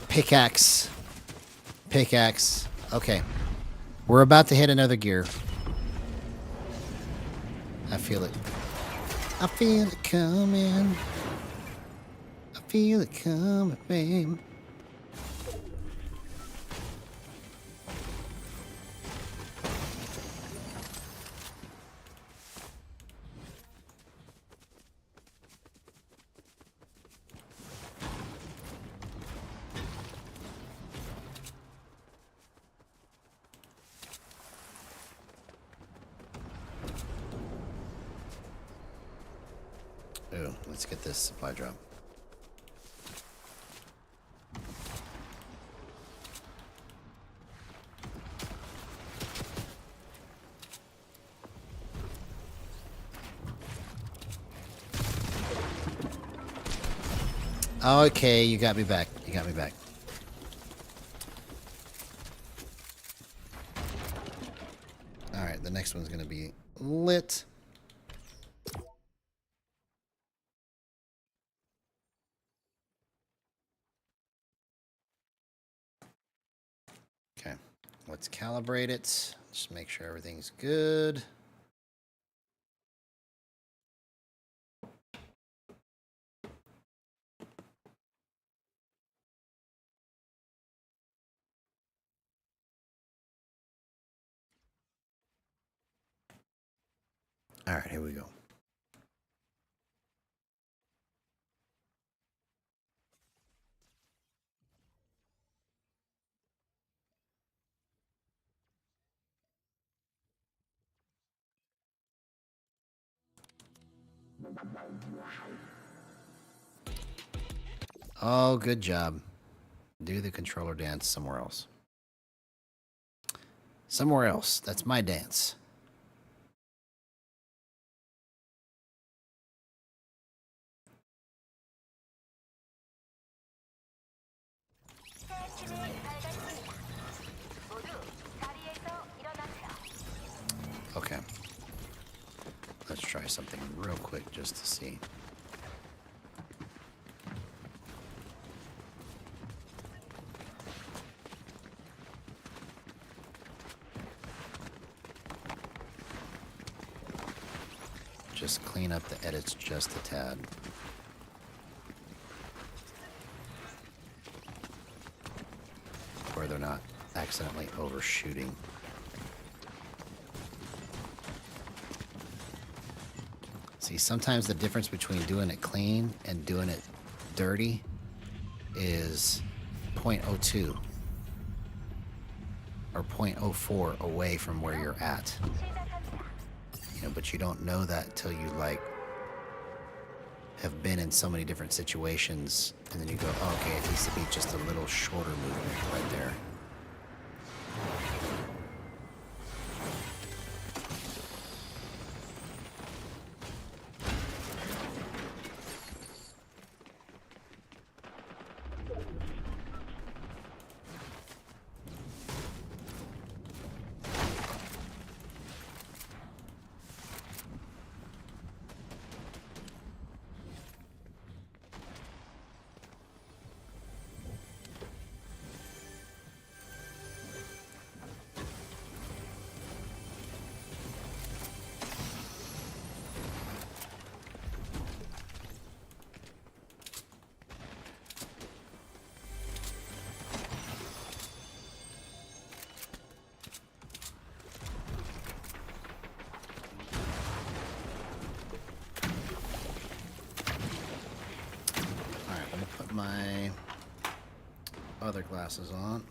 Pickaxe. Pickaxe. Okay. We're about to hit another gear. I feel it. I feel it coming. I feel it coming, babe. Ooh, let's get this supply drop. Okay, you got me back. You got me back. Alright, the next one's gonna be lit. Okay, let's calibrate it. Just make sure everything's good. All right, here we go. Oh, good job. Do the controller dance somewhere else. Somewhere else. That's my dance. Okay. Let's try something real quick just to see. Just clean up the edits just a tad. Where they're not accidentally overshooting. See, sometimes the difference between doing it clean and doing it dirty is 0.02 or 0.04 away from where you're at. You know, but you don't know that till you like have been in so many different situations, and then you go, oh, okay, it needs to be just a little shorter movement right there. My other glasses on.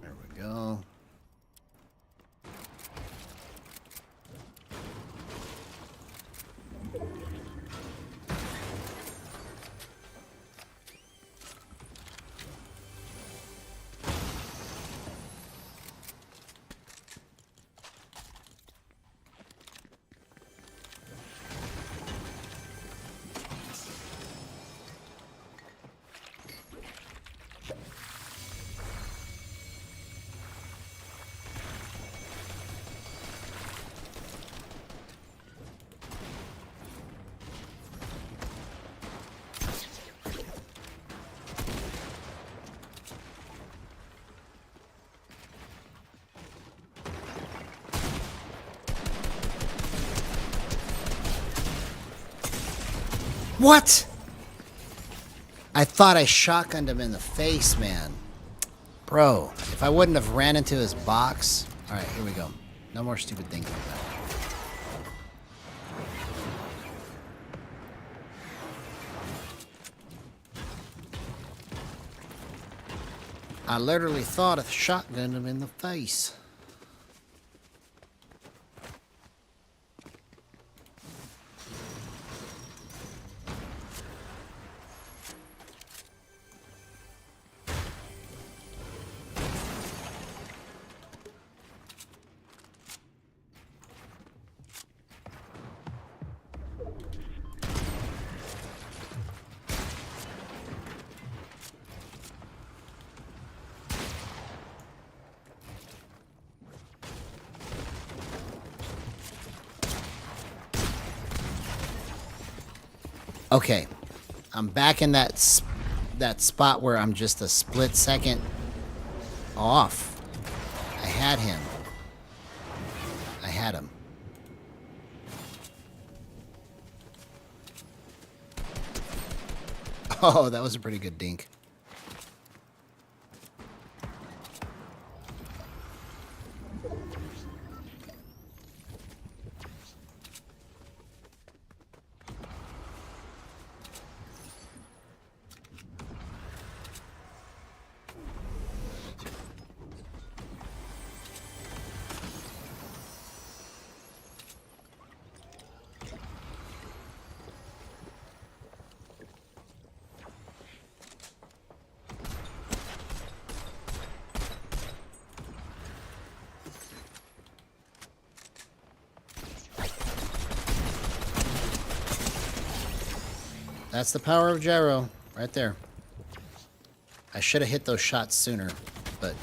There we go. What? I thought I shotgunned him in the face, man. Bro, if I wouldn't have ran into his box. Alright, here we go. No more stupid things like that. I literally thought I shotgunned him in the face. Okay, I'm back in that spot where I'm just a split second off. I had him. I had him. Oh, that was a pretty good dink. That's the power of gyro, right there. I should have hit those shots sooner, but...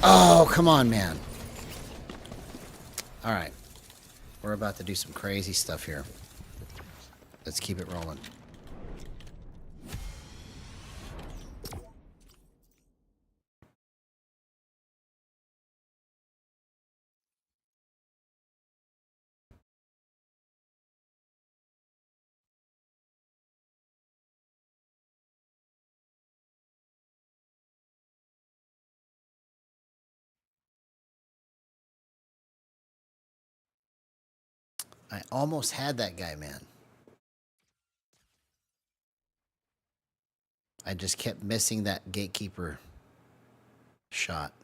Oh, come on, man. All right. We're about to do some crazy stuff here. Let's keep it rolling. I almost had that guy, man. I just kept missing that gatekeeper shot.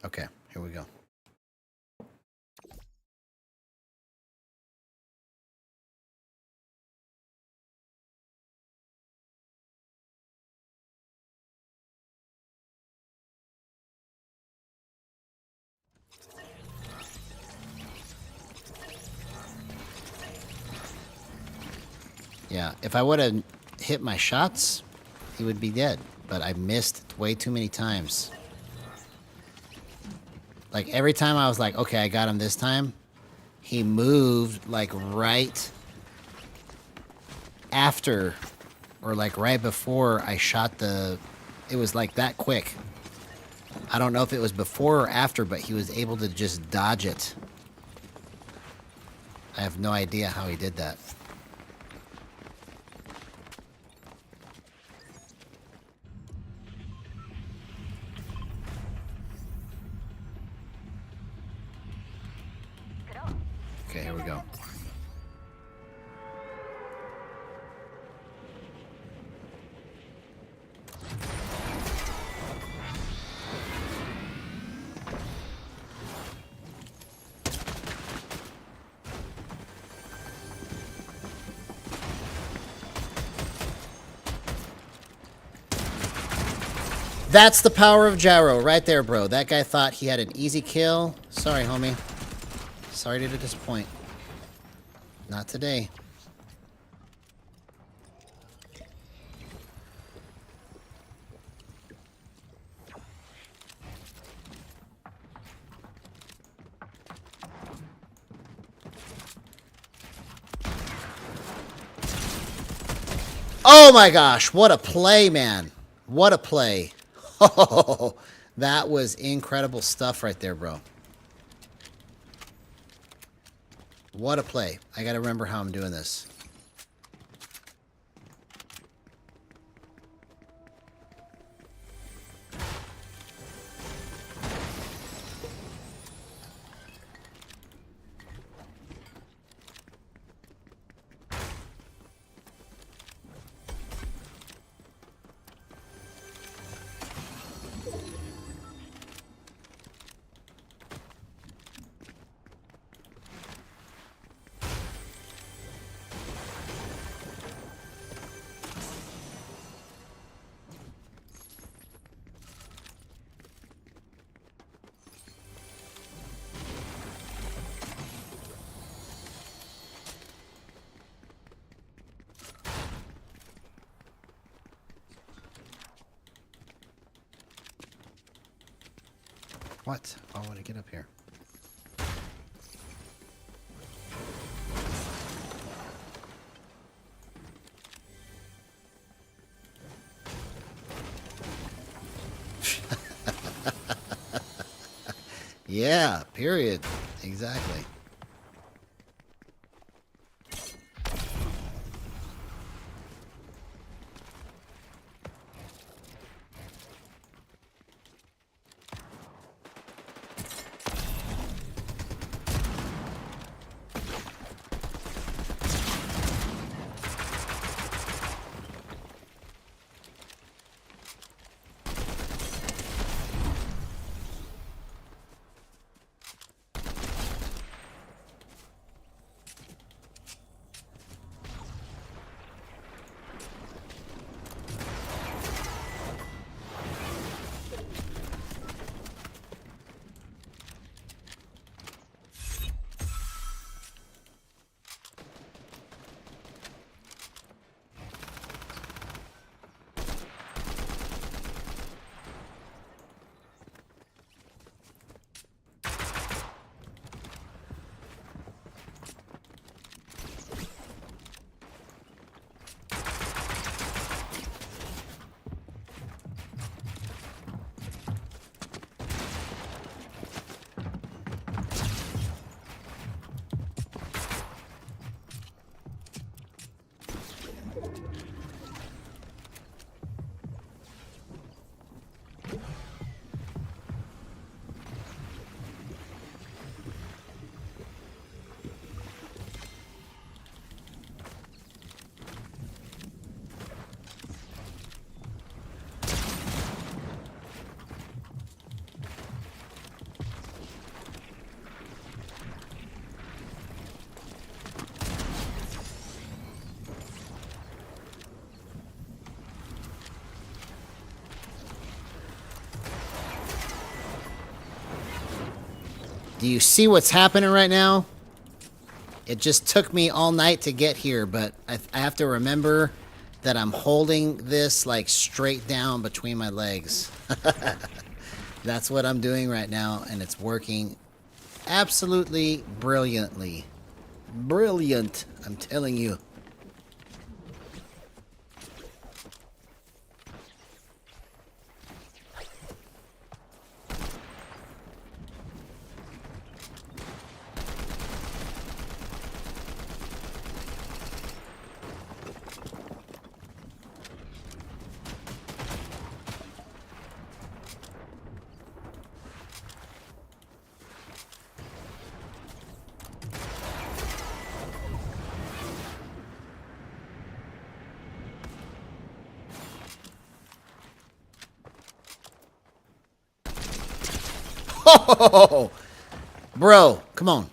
Okay, here we go. Yeah, if I would have hit my shots, he would be dead. But I missed way too many times. Like, every time I was like, okay, I got him this time, he moved, like, right after, or, like, right before I shot the... It was, like, that quick. I don't know if it was before or after, but he was able to just dodge it. I have no idea how he did that. Okay, here we go. That's the power of Gyro right there, bro. That guy thought he had an easy kill. Sorry, homie. Sorry to disappoint. Not today. Oh my gosh, what a play, man. What a play. Oh, that was incredible stuff right there, bro. What a play. I gotta remember how I'm doing this. What? I want to get up here. Yeah, period. Exactly. Do you see what's happening right now? It just took me all night to get here, but I have to remember that I'm holding this like straight down between my legs. That's what I'm doing right now, and it's working absolutely brilliantly. Brilliant, I'm telling you. Oh, bro, come on.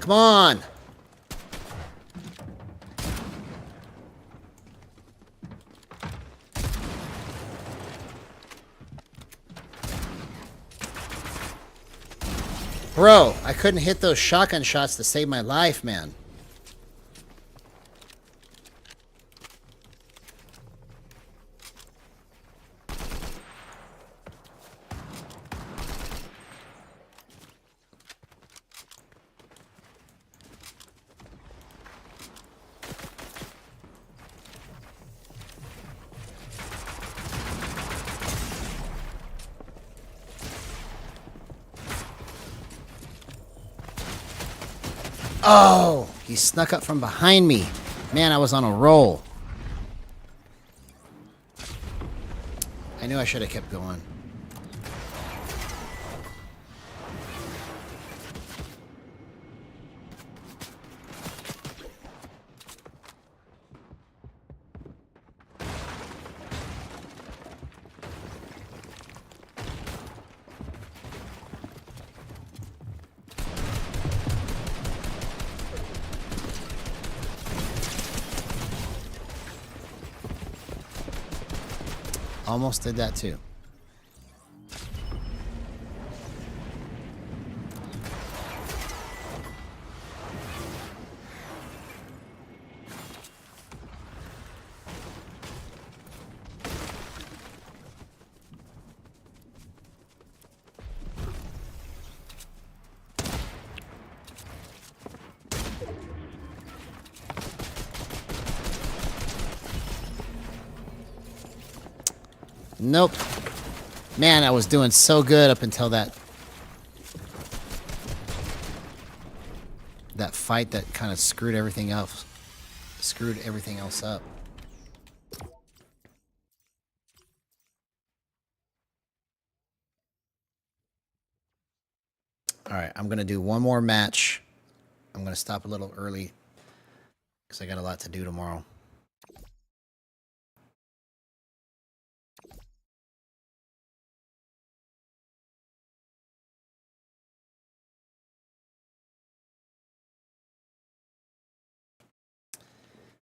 Come on. Bro, I couldn't hit those shotgun shots to save my life, man. Oh, he snuck up from behind me. Man, I was on a roll. I knew I should have kept going. Almost did that too. Nope. Man, I was doing so good up until that fight that kind of screwed everything else up. All right, I'm going to do one more match. I'm going to stop a little early because I got a lot to do tomorrow.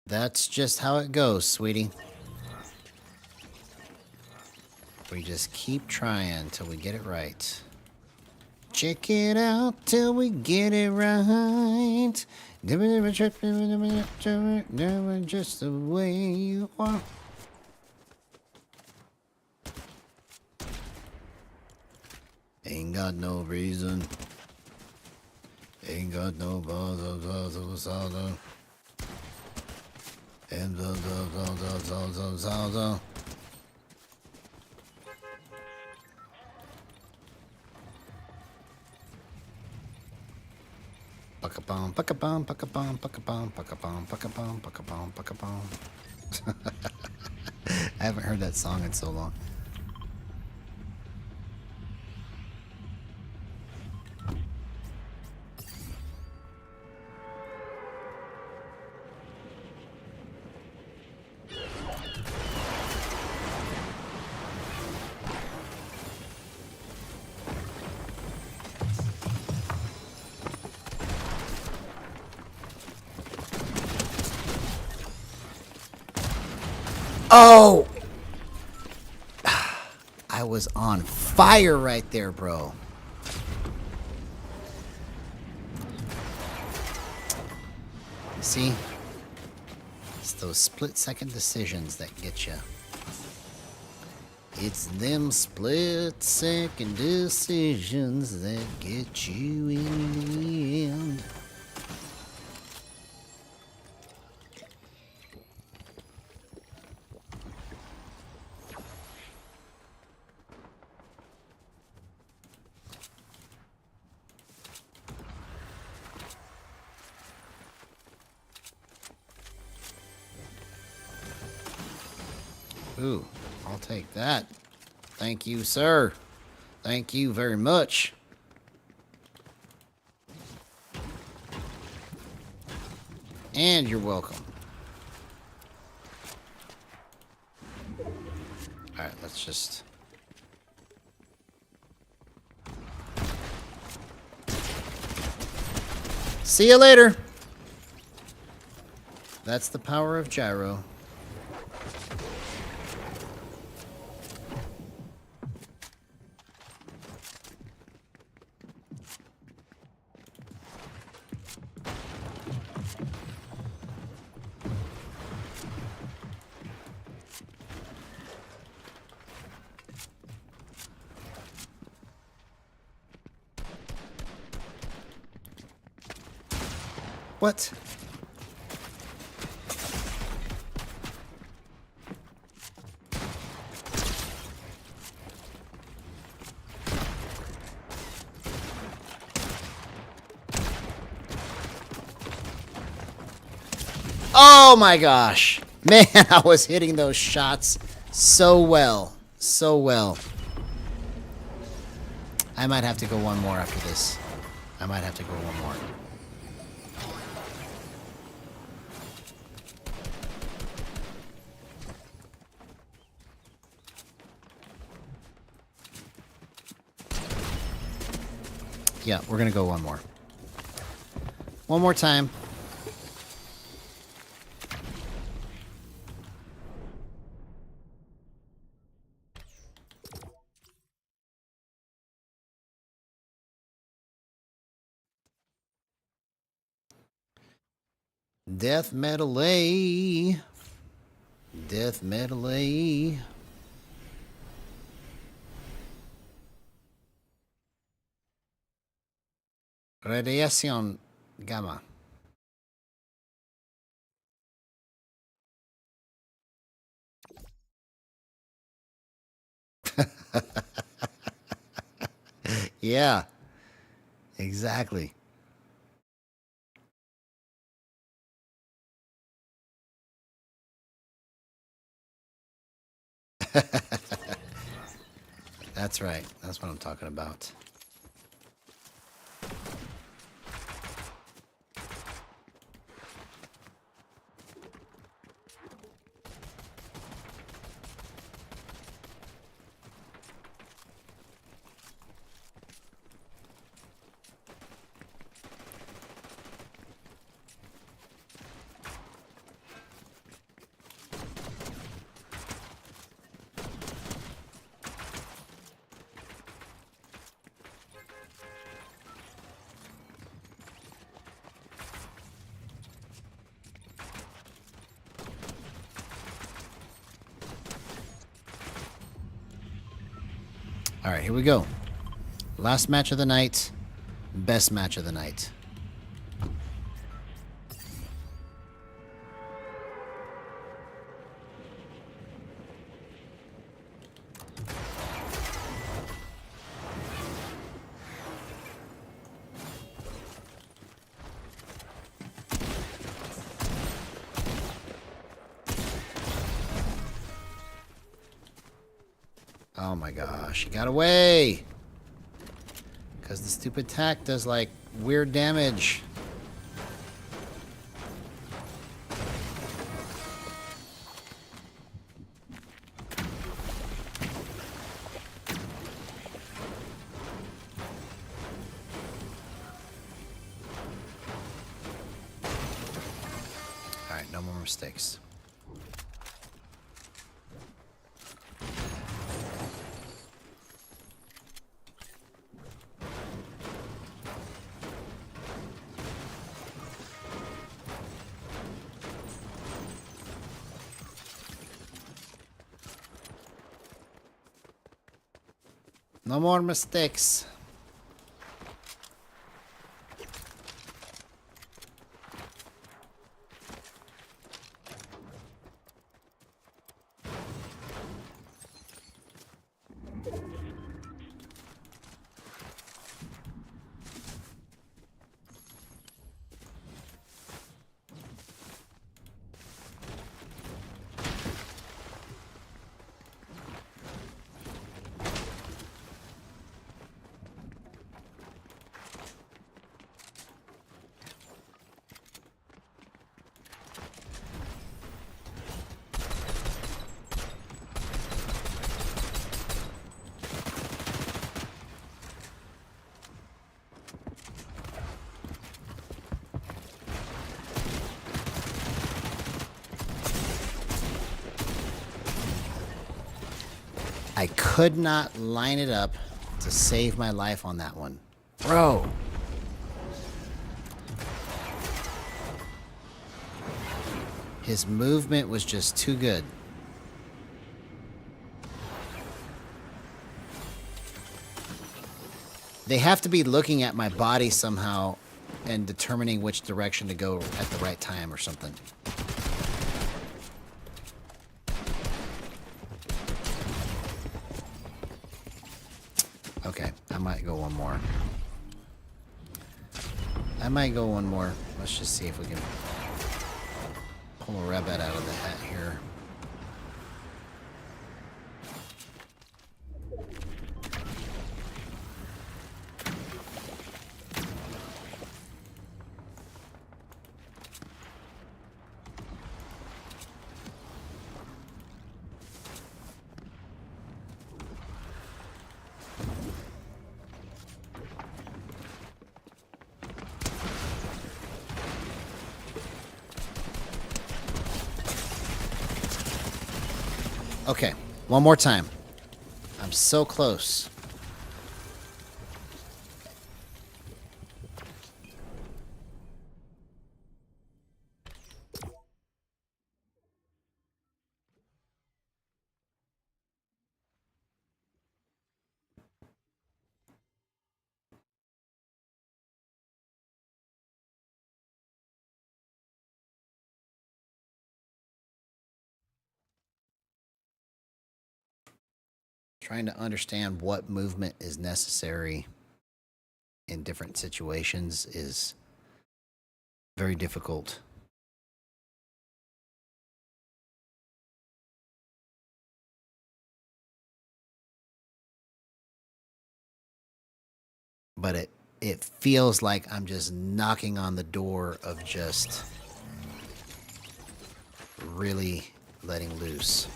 That's just how it goes, sweetie. We just keep trying till we get it right. Check it out till we get it right. Just the way you are. Ain't got no reason. Ain't got no bother. And Pakapom, pakapom, pakapom, pakapom, pakapom, pakapom, pakapom, pakapom. I haven't heard that song in so long. Oh! I was on fire right there, bro. See? It's those split-second decisions that get you. It's them split-second decisions that get you in the end. Ooh, I'll take that. Thank you, sir. Thank you very much. And you're welcome. Alright, let's just... See you later. That's the power of Gyro. What? Oh my gosh. Man, I was hitting those shots so well. So well. I might have to go one more after this. I might have to go one more. Yeah, we're gonna go one more. One more time. Death metal A. Death metal A. Radiación gamma. Yeah, exactly. That's right. That's what I'm talking about. All right, here we go. Last match of the night. Best match of the night. Oh my gosh, he got away! Because the stupid tack does like weird damage. Alright, no more mistakes. No more mistakes. I could not line it up to save my life on that one. Bro. His movement was just too good. They have to be looking at my body somehow and determining which direction to go at the right time or something. Okay, I might go one more. Let's just see if we can pull a rabbit out of the hat here. Okay, one more time. I'm so close. Trying to understand what movement is necessary in different situations is very difficult. But it feels like I'm just knocking on the door of just really letting loose.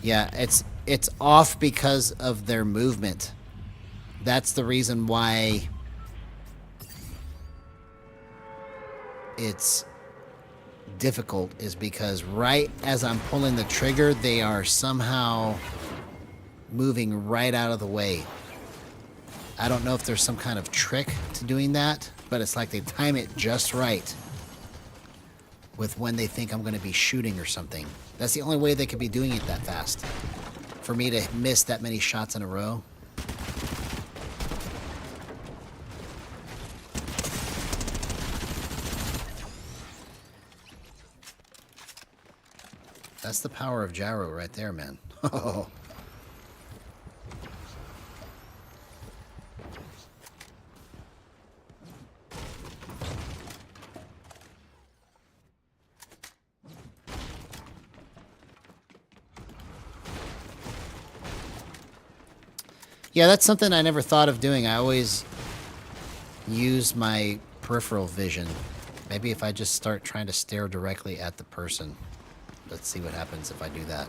Yeah, it's off because of their movement. That's the reason why it's difficult, is because right as I'm pulling the trigger, they are somehow moving right out of the way. I don't know if there's some kind of trick to doing that, but it's like they time it just right with when they think I'm going to be shooting or something. That's the only way they could be doing it that fast. For me to miss that many shots in a row. That's the power of gyro right there, man. Oh. Yeah, that's something I never thought of doing. I always use my peripheral vision. Maybe if I just start trying to stare directly at the person. Let's see what happens if I do that.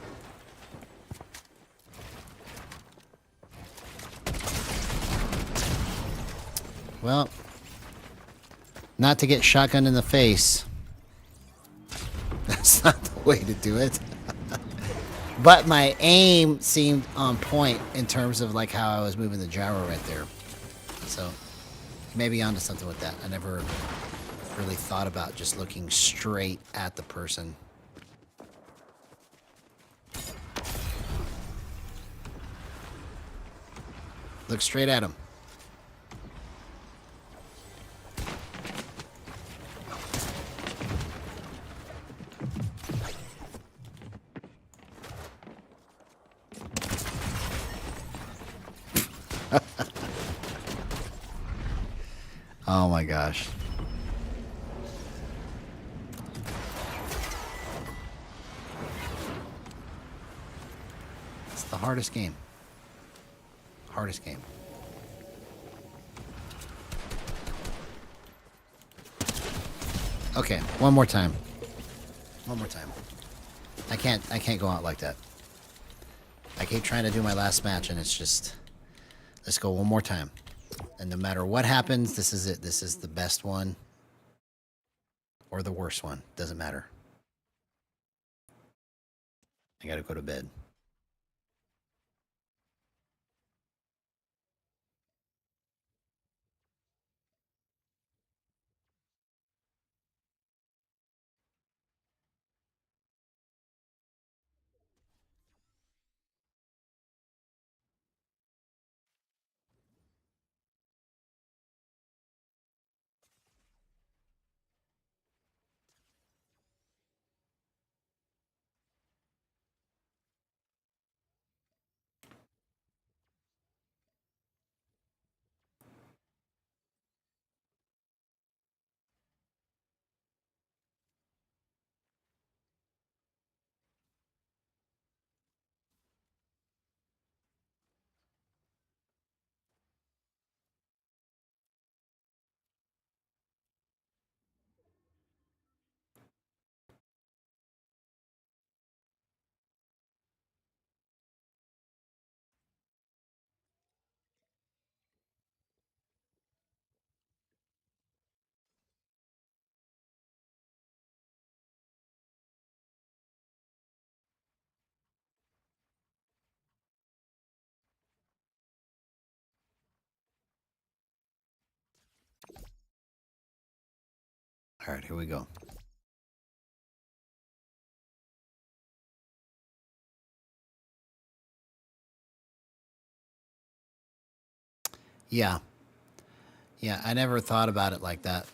Well, not to get shotgunned in the face. That's not the way to do it. But my aim seemed on point in terms of like how I was moving the gyro right there. So maybe onto something with that. I never really thought about just looking straight at the person. Look straight at him. Oh my gosh. It's the hardest game. Hardest game. Okay, one more time. One more time. I can't go out like that. I keep trying to do my last match and it's just, let's go one more time. And no matter what happens, this is it. This is the best one or the worst one. Doesn't matter. I gotta go to bed. All right, here we go. Yeah. Yeah, I never thought about it like that.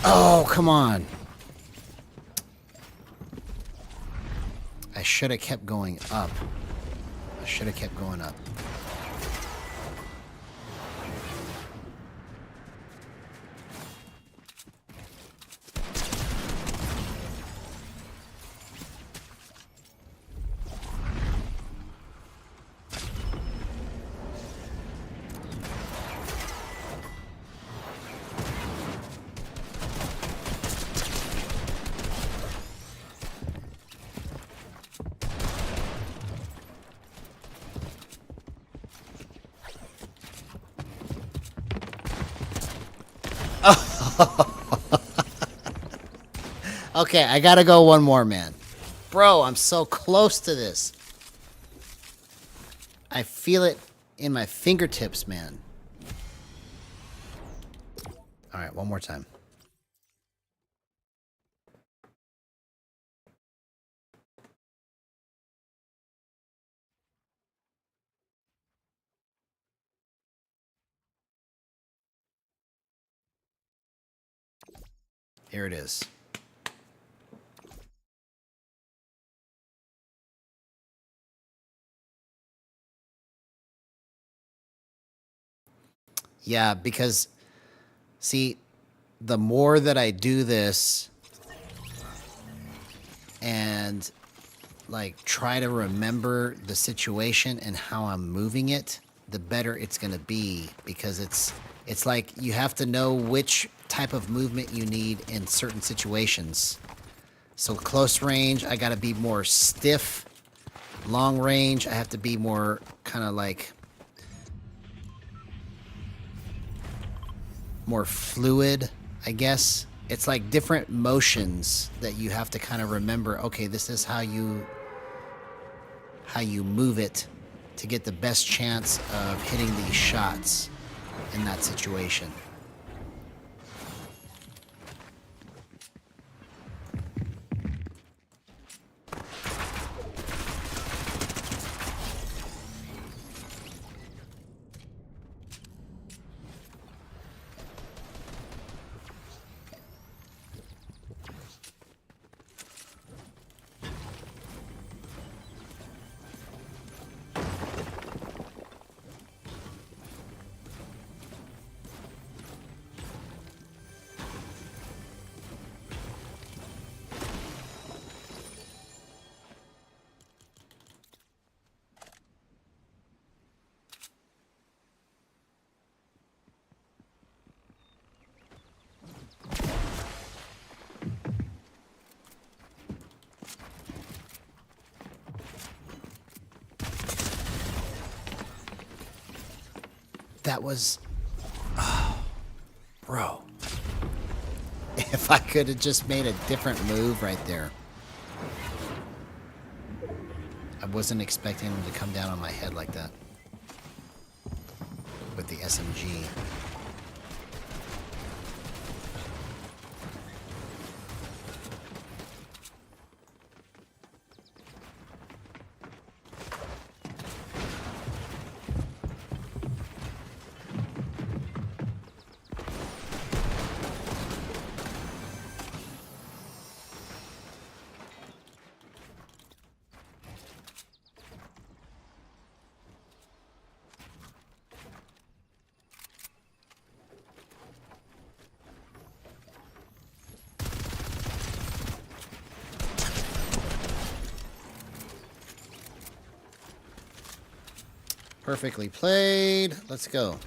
Oh, come on. I should have kept going up. I should have kept going up. Okay, I gotta go one more, man. Bro, I'm so close to this. I feel it in my fingertips, man. Alright, one more time. Here it is. Yeah, because, see, the more that I do this and, like, try to remember the situation and how I'm moving it, the better it's going to be, because it's like you have to know which type of movement you need in certain situations. So close range, I got to be more stiff. Long range, I have to be more kind of like more fluid, I guess. It's like different motions that you have to kind of remember. Okay, this is how you move it to get the best chance of hitting these shots in that situation. That was... Oh, bro. If I could have just made a different move right there. I wasn't expecting him to come down on my head like that. With the SMG. Perfectly played. Let's go.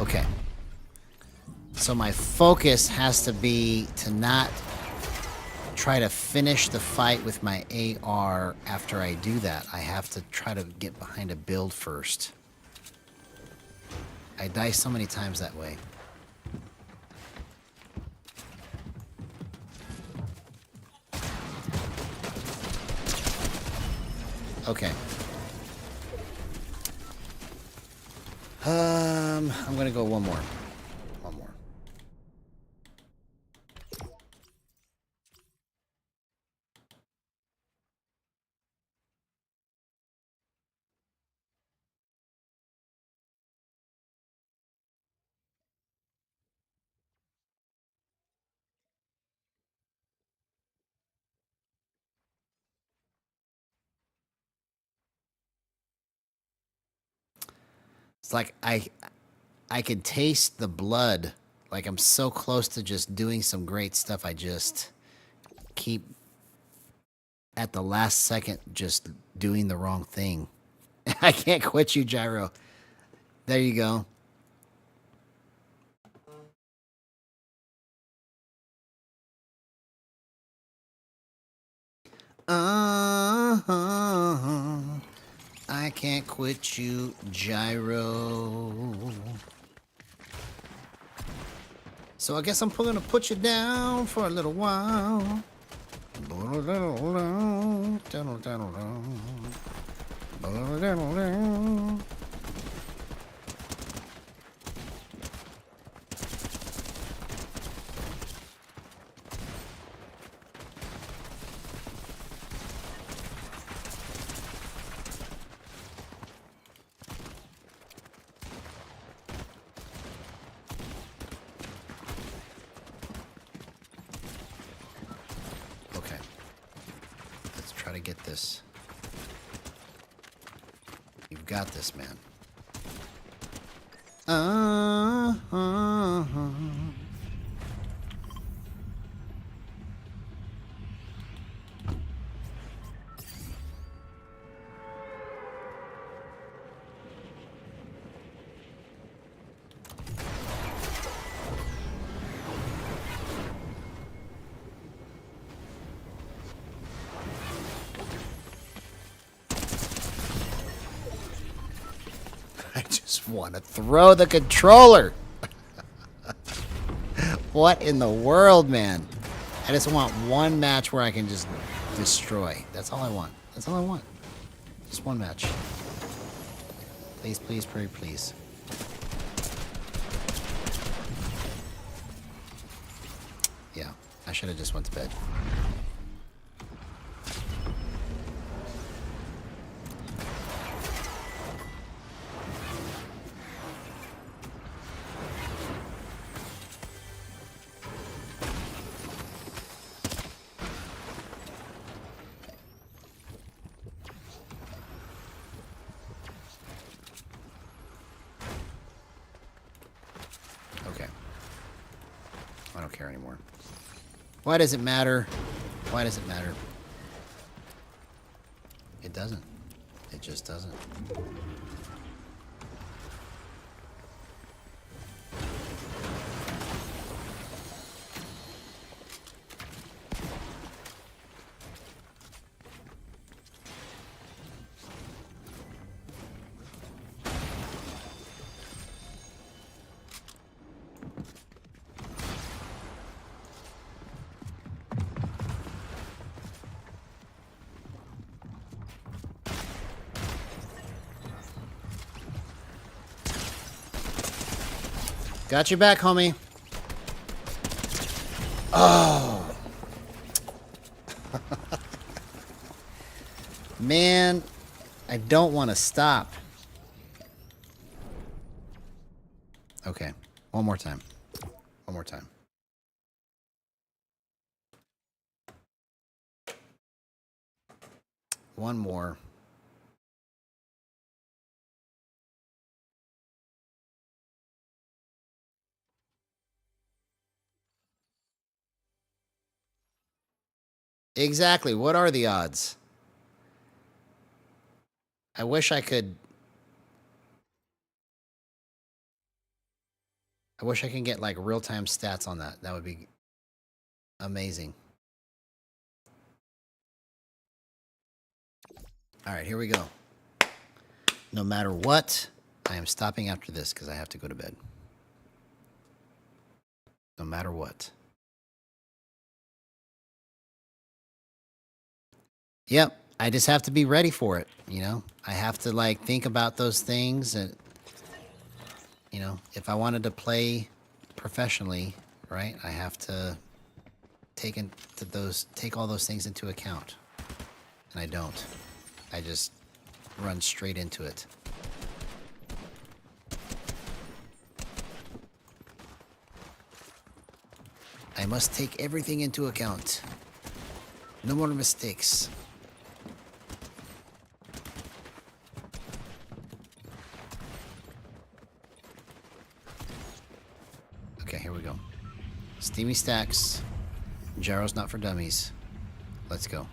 Okay. So my focus has to be to not try to finish the fight with my AR after I do that. I have to try to get behind a build first. I die so many times that way. Okay. I'm gonna go one more. One more. It's like I can taste the blood. Like I'm so close to just doing some great stuff. I just keep at the last second just doing the wrong thing. I can't quit you, Gyro. There you go. I can't quit you, Gyro. So I guess I'm gonna put you down for a little while. Okay. Let's try to get this. You've got this, man. I just want to throw the controller. What in the world, man? I just want one match where I can just destroy. That's all I want. That's all I want. Just one match. Please, please, pray, please. Yeah, I should have just went to bed. Okay. I don't care anymore. Why does it matter? Why does it matter? It doesn't. It just doesn't. Got you back, homie. Oh. Man, I don't want to stop. Okay, one more time. One more time. One more. Exactly. What are the odds? I wish I could. I wish I could get like real-time stats on that. That would be amazing. All right, here we go. No matter what, I am stopping after this because I have to go to bed. No matter what. Yep, I just have to be ready for it, you know? I have to like think about those things and you know, if I wanted to play professionally, right? I have to take all those things into account. And I don't. I just run straight into it. I must take everything into account. No more mistakes. here we go. Steamy stacks. Gyro's not for dummies. Let's go.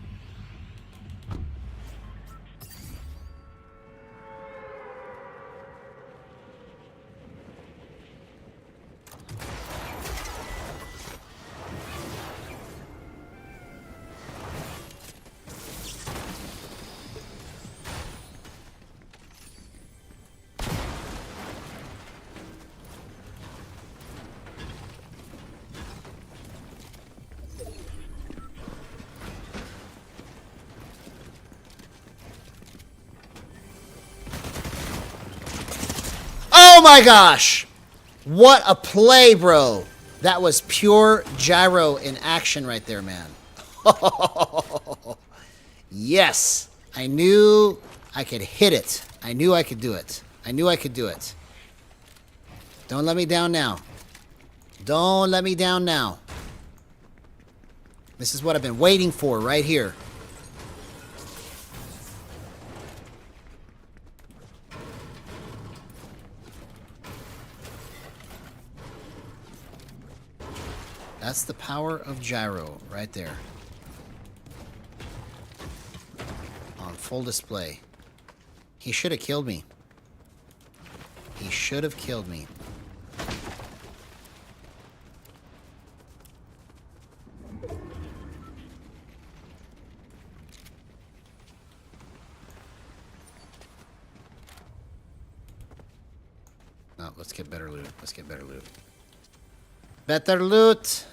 Oh my gosh! What a play, bro. That was pure gyro in action right there, man. Yes. I knew I could hit it. I knew I could do it. I knew I could do it. Don't let me down now. Don't let me down now. This is what I've been waiting for right here. That's the power of gyro right there. On full display. He should have killed me. He should have killed me. No, let's get better loot. Let's get better loot. Better loot!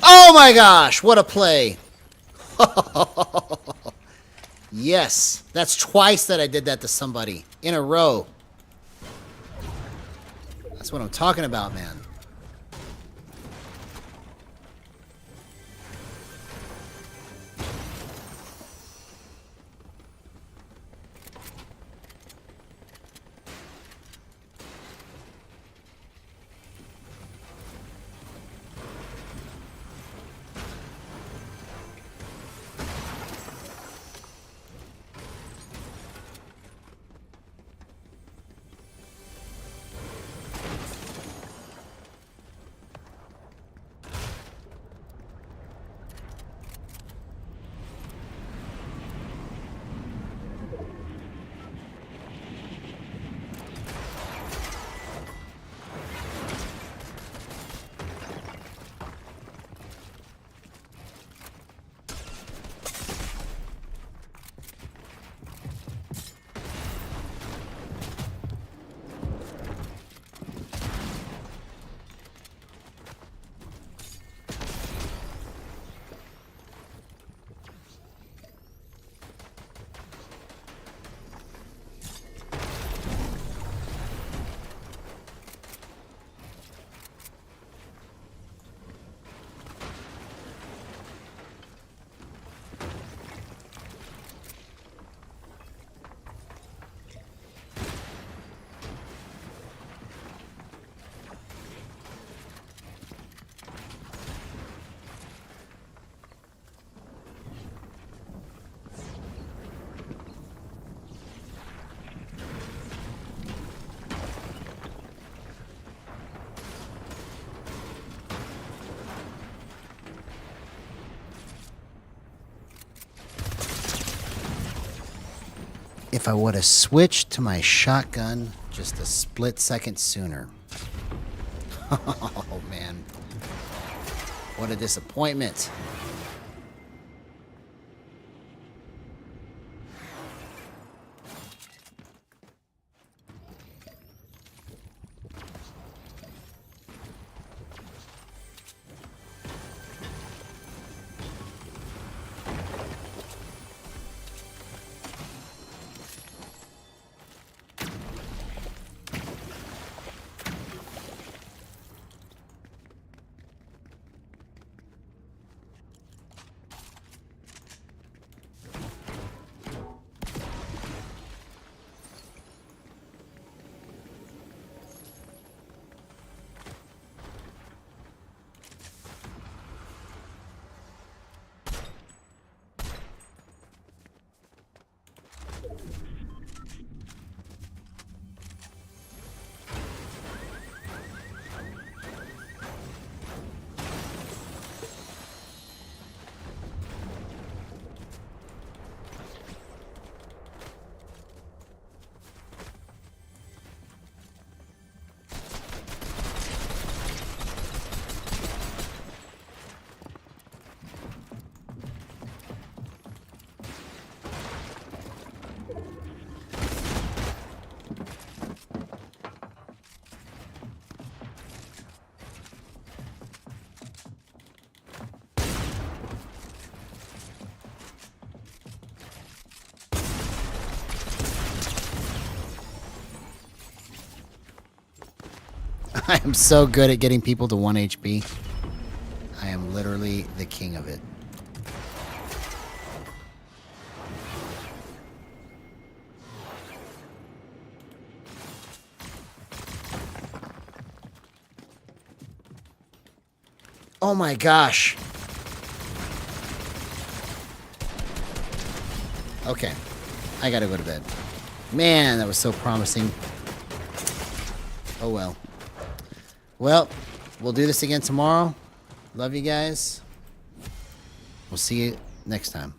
Oh my gosh, what a play. Yes, that's twice that I did that to somebody in a row. That's what I'm talking about, man. If I would have switched to my shotgun just a split second sooner. Oh, man. What a disappointment. I am so good at getting people to 1 HP. I am literally the king of it. Oh my gosh. Okay. I gotta go to bed. Man, that was so promising. Oh well. Well, we'll do this again tomorrow. Love you guys. We'll see you next time.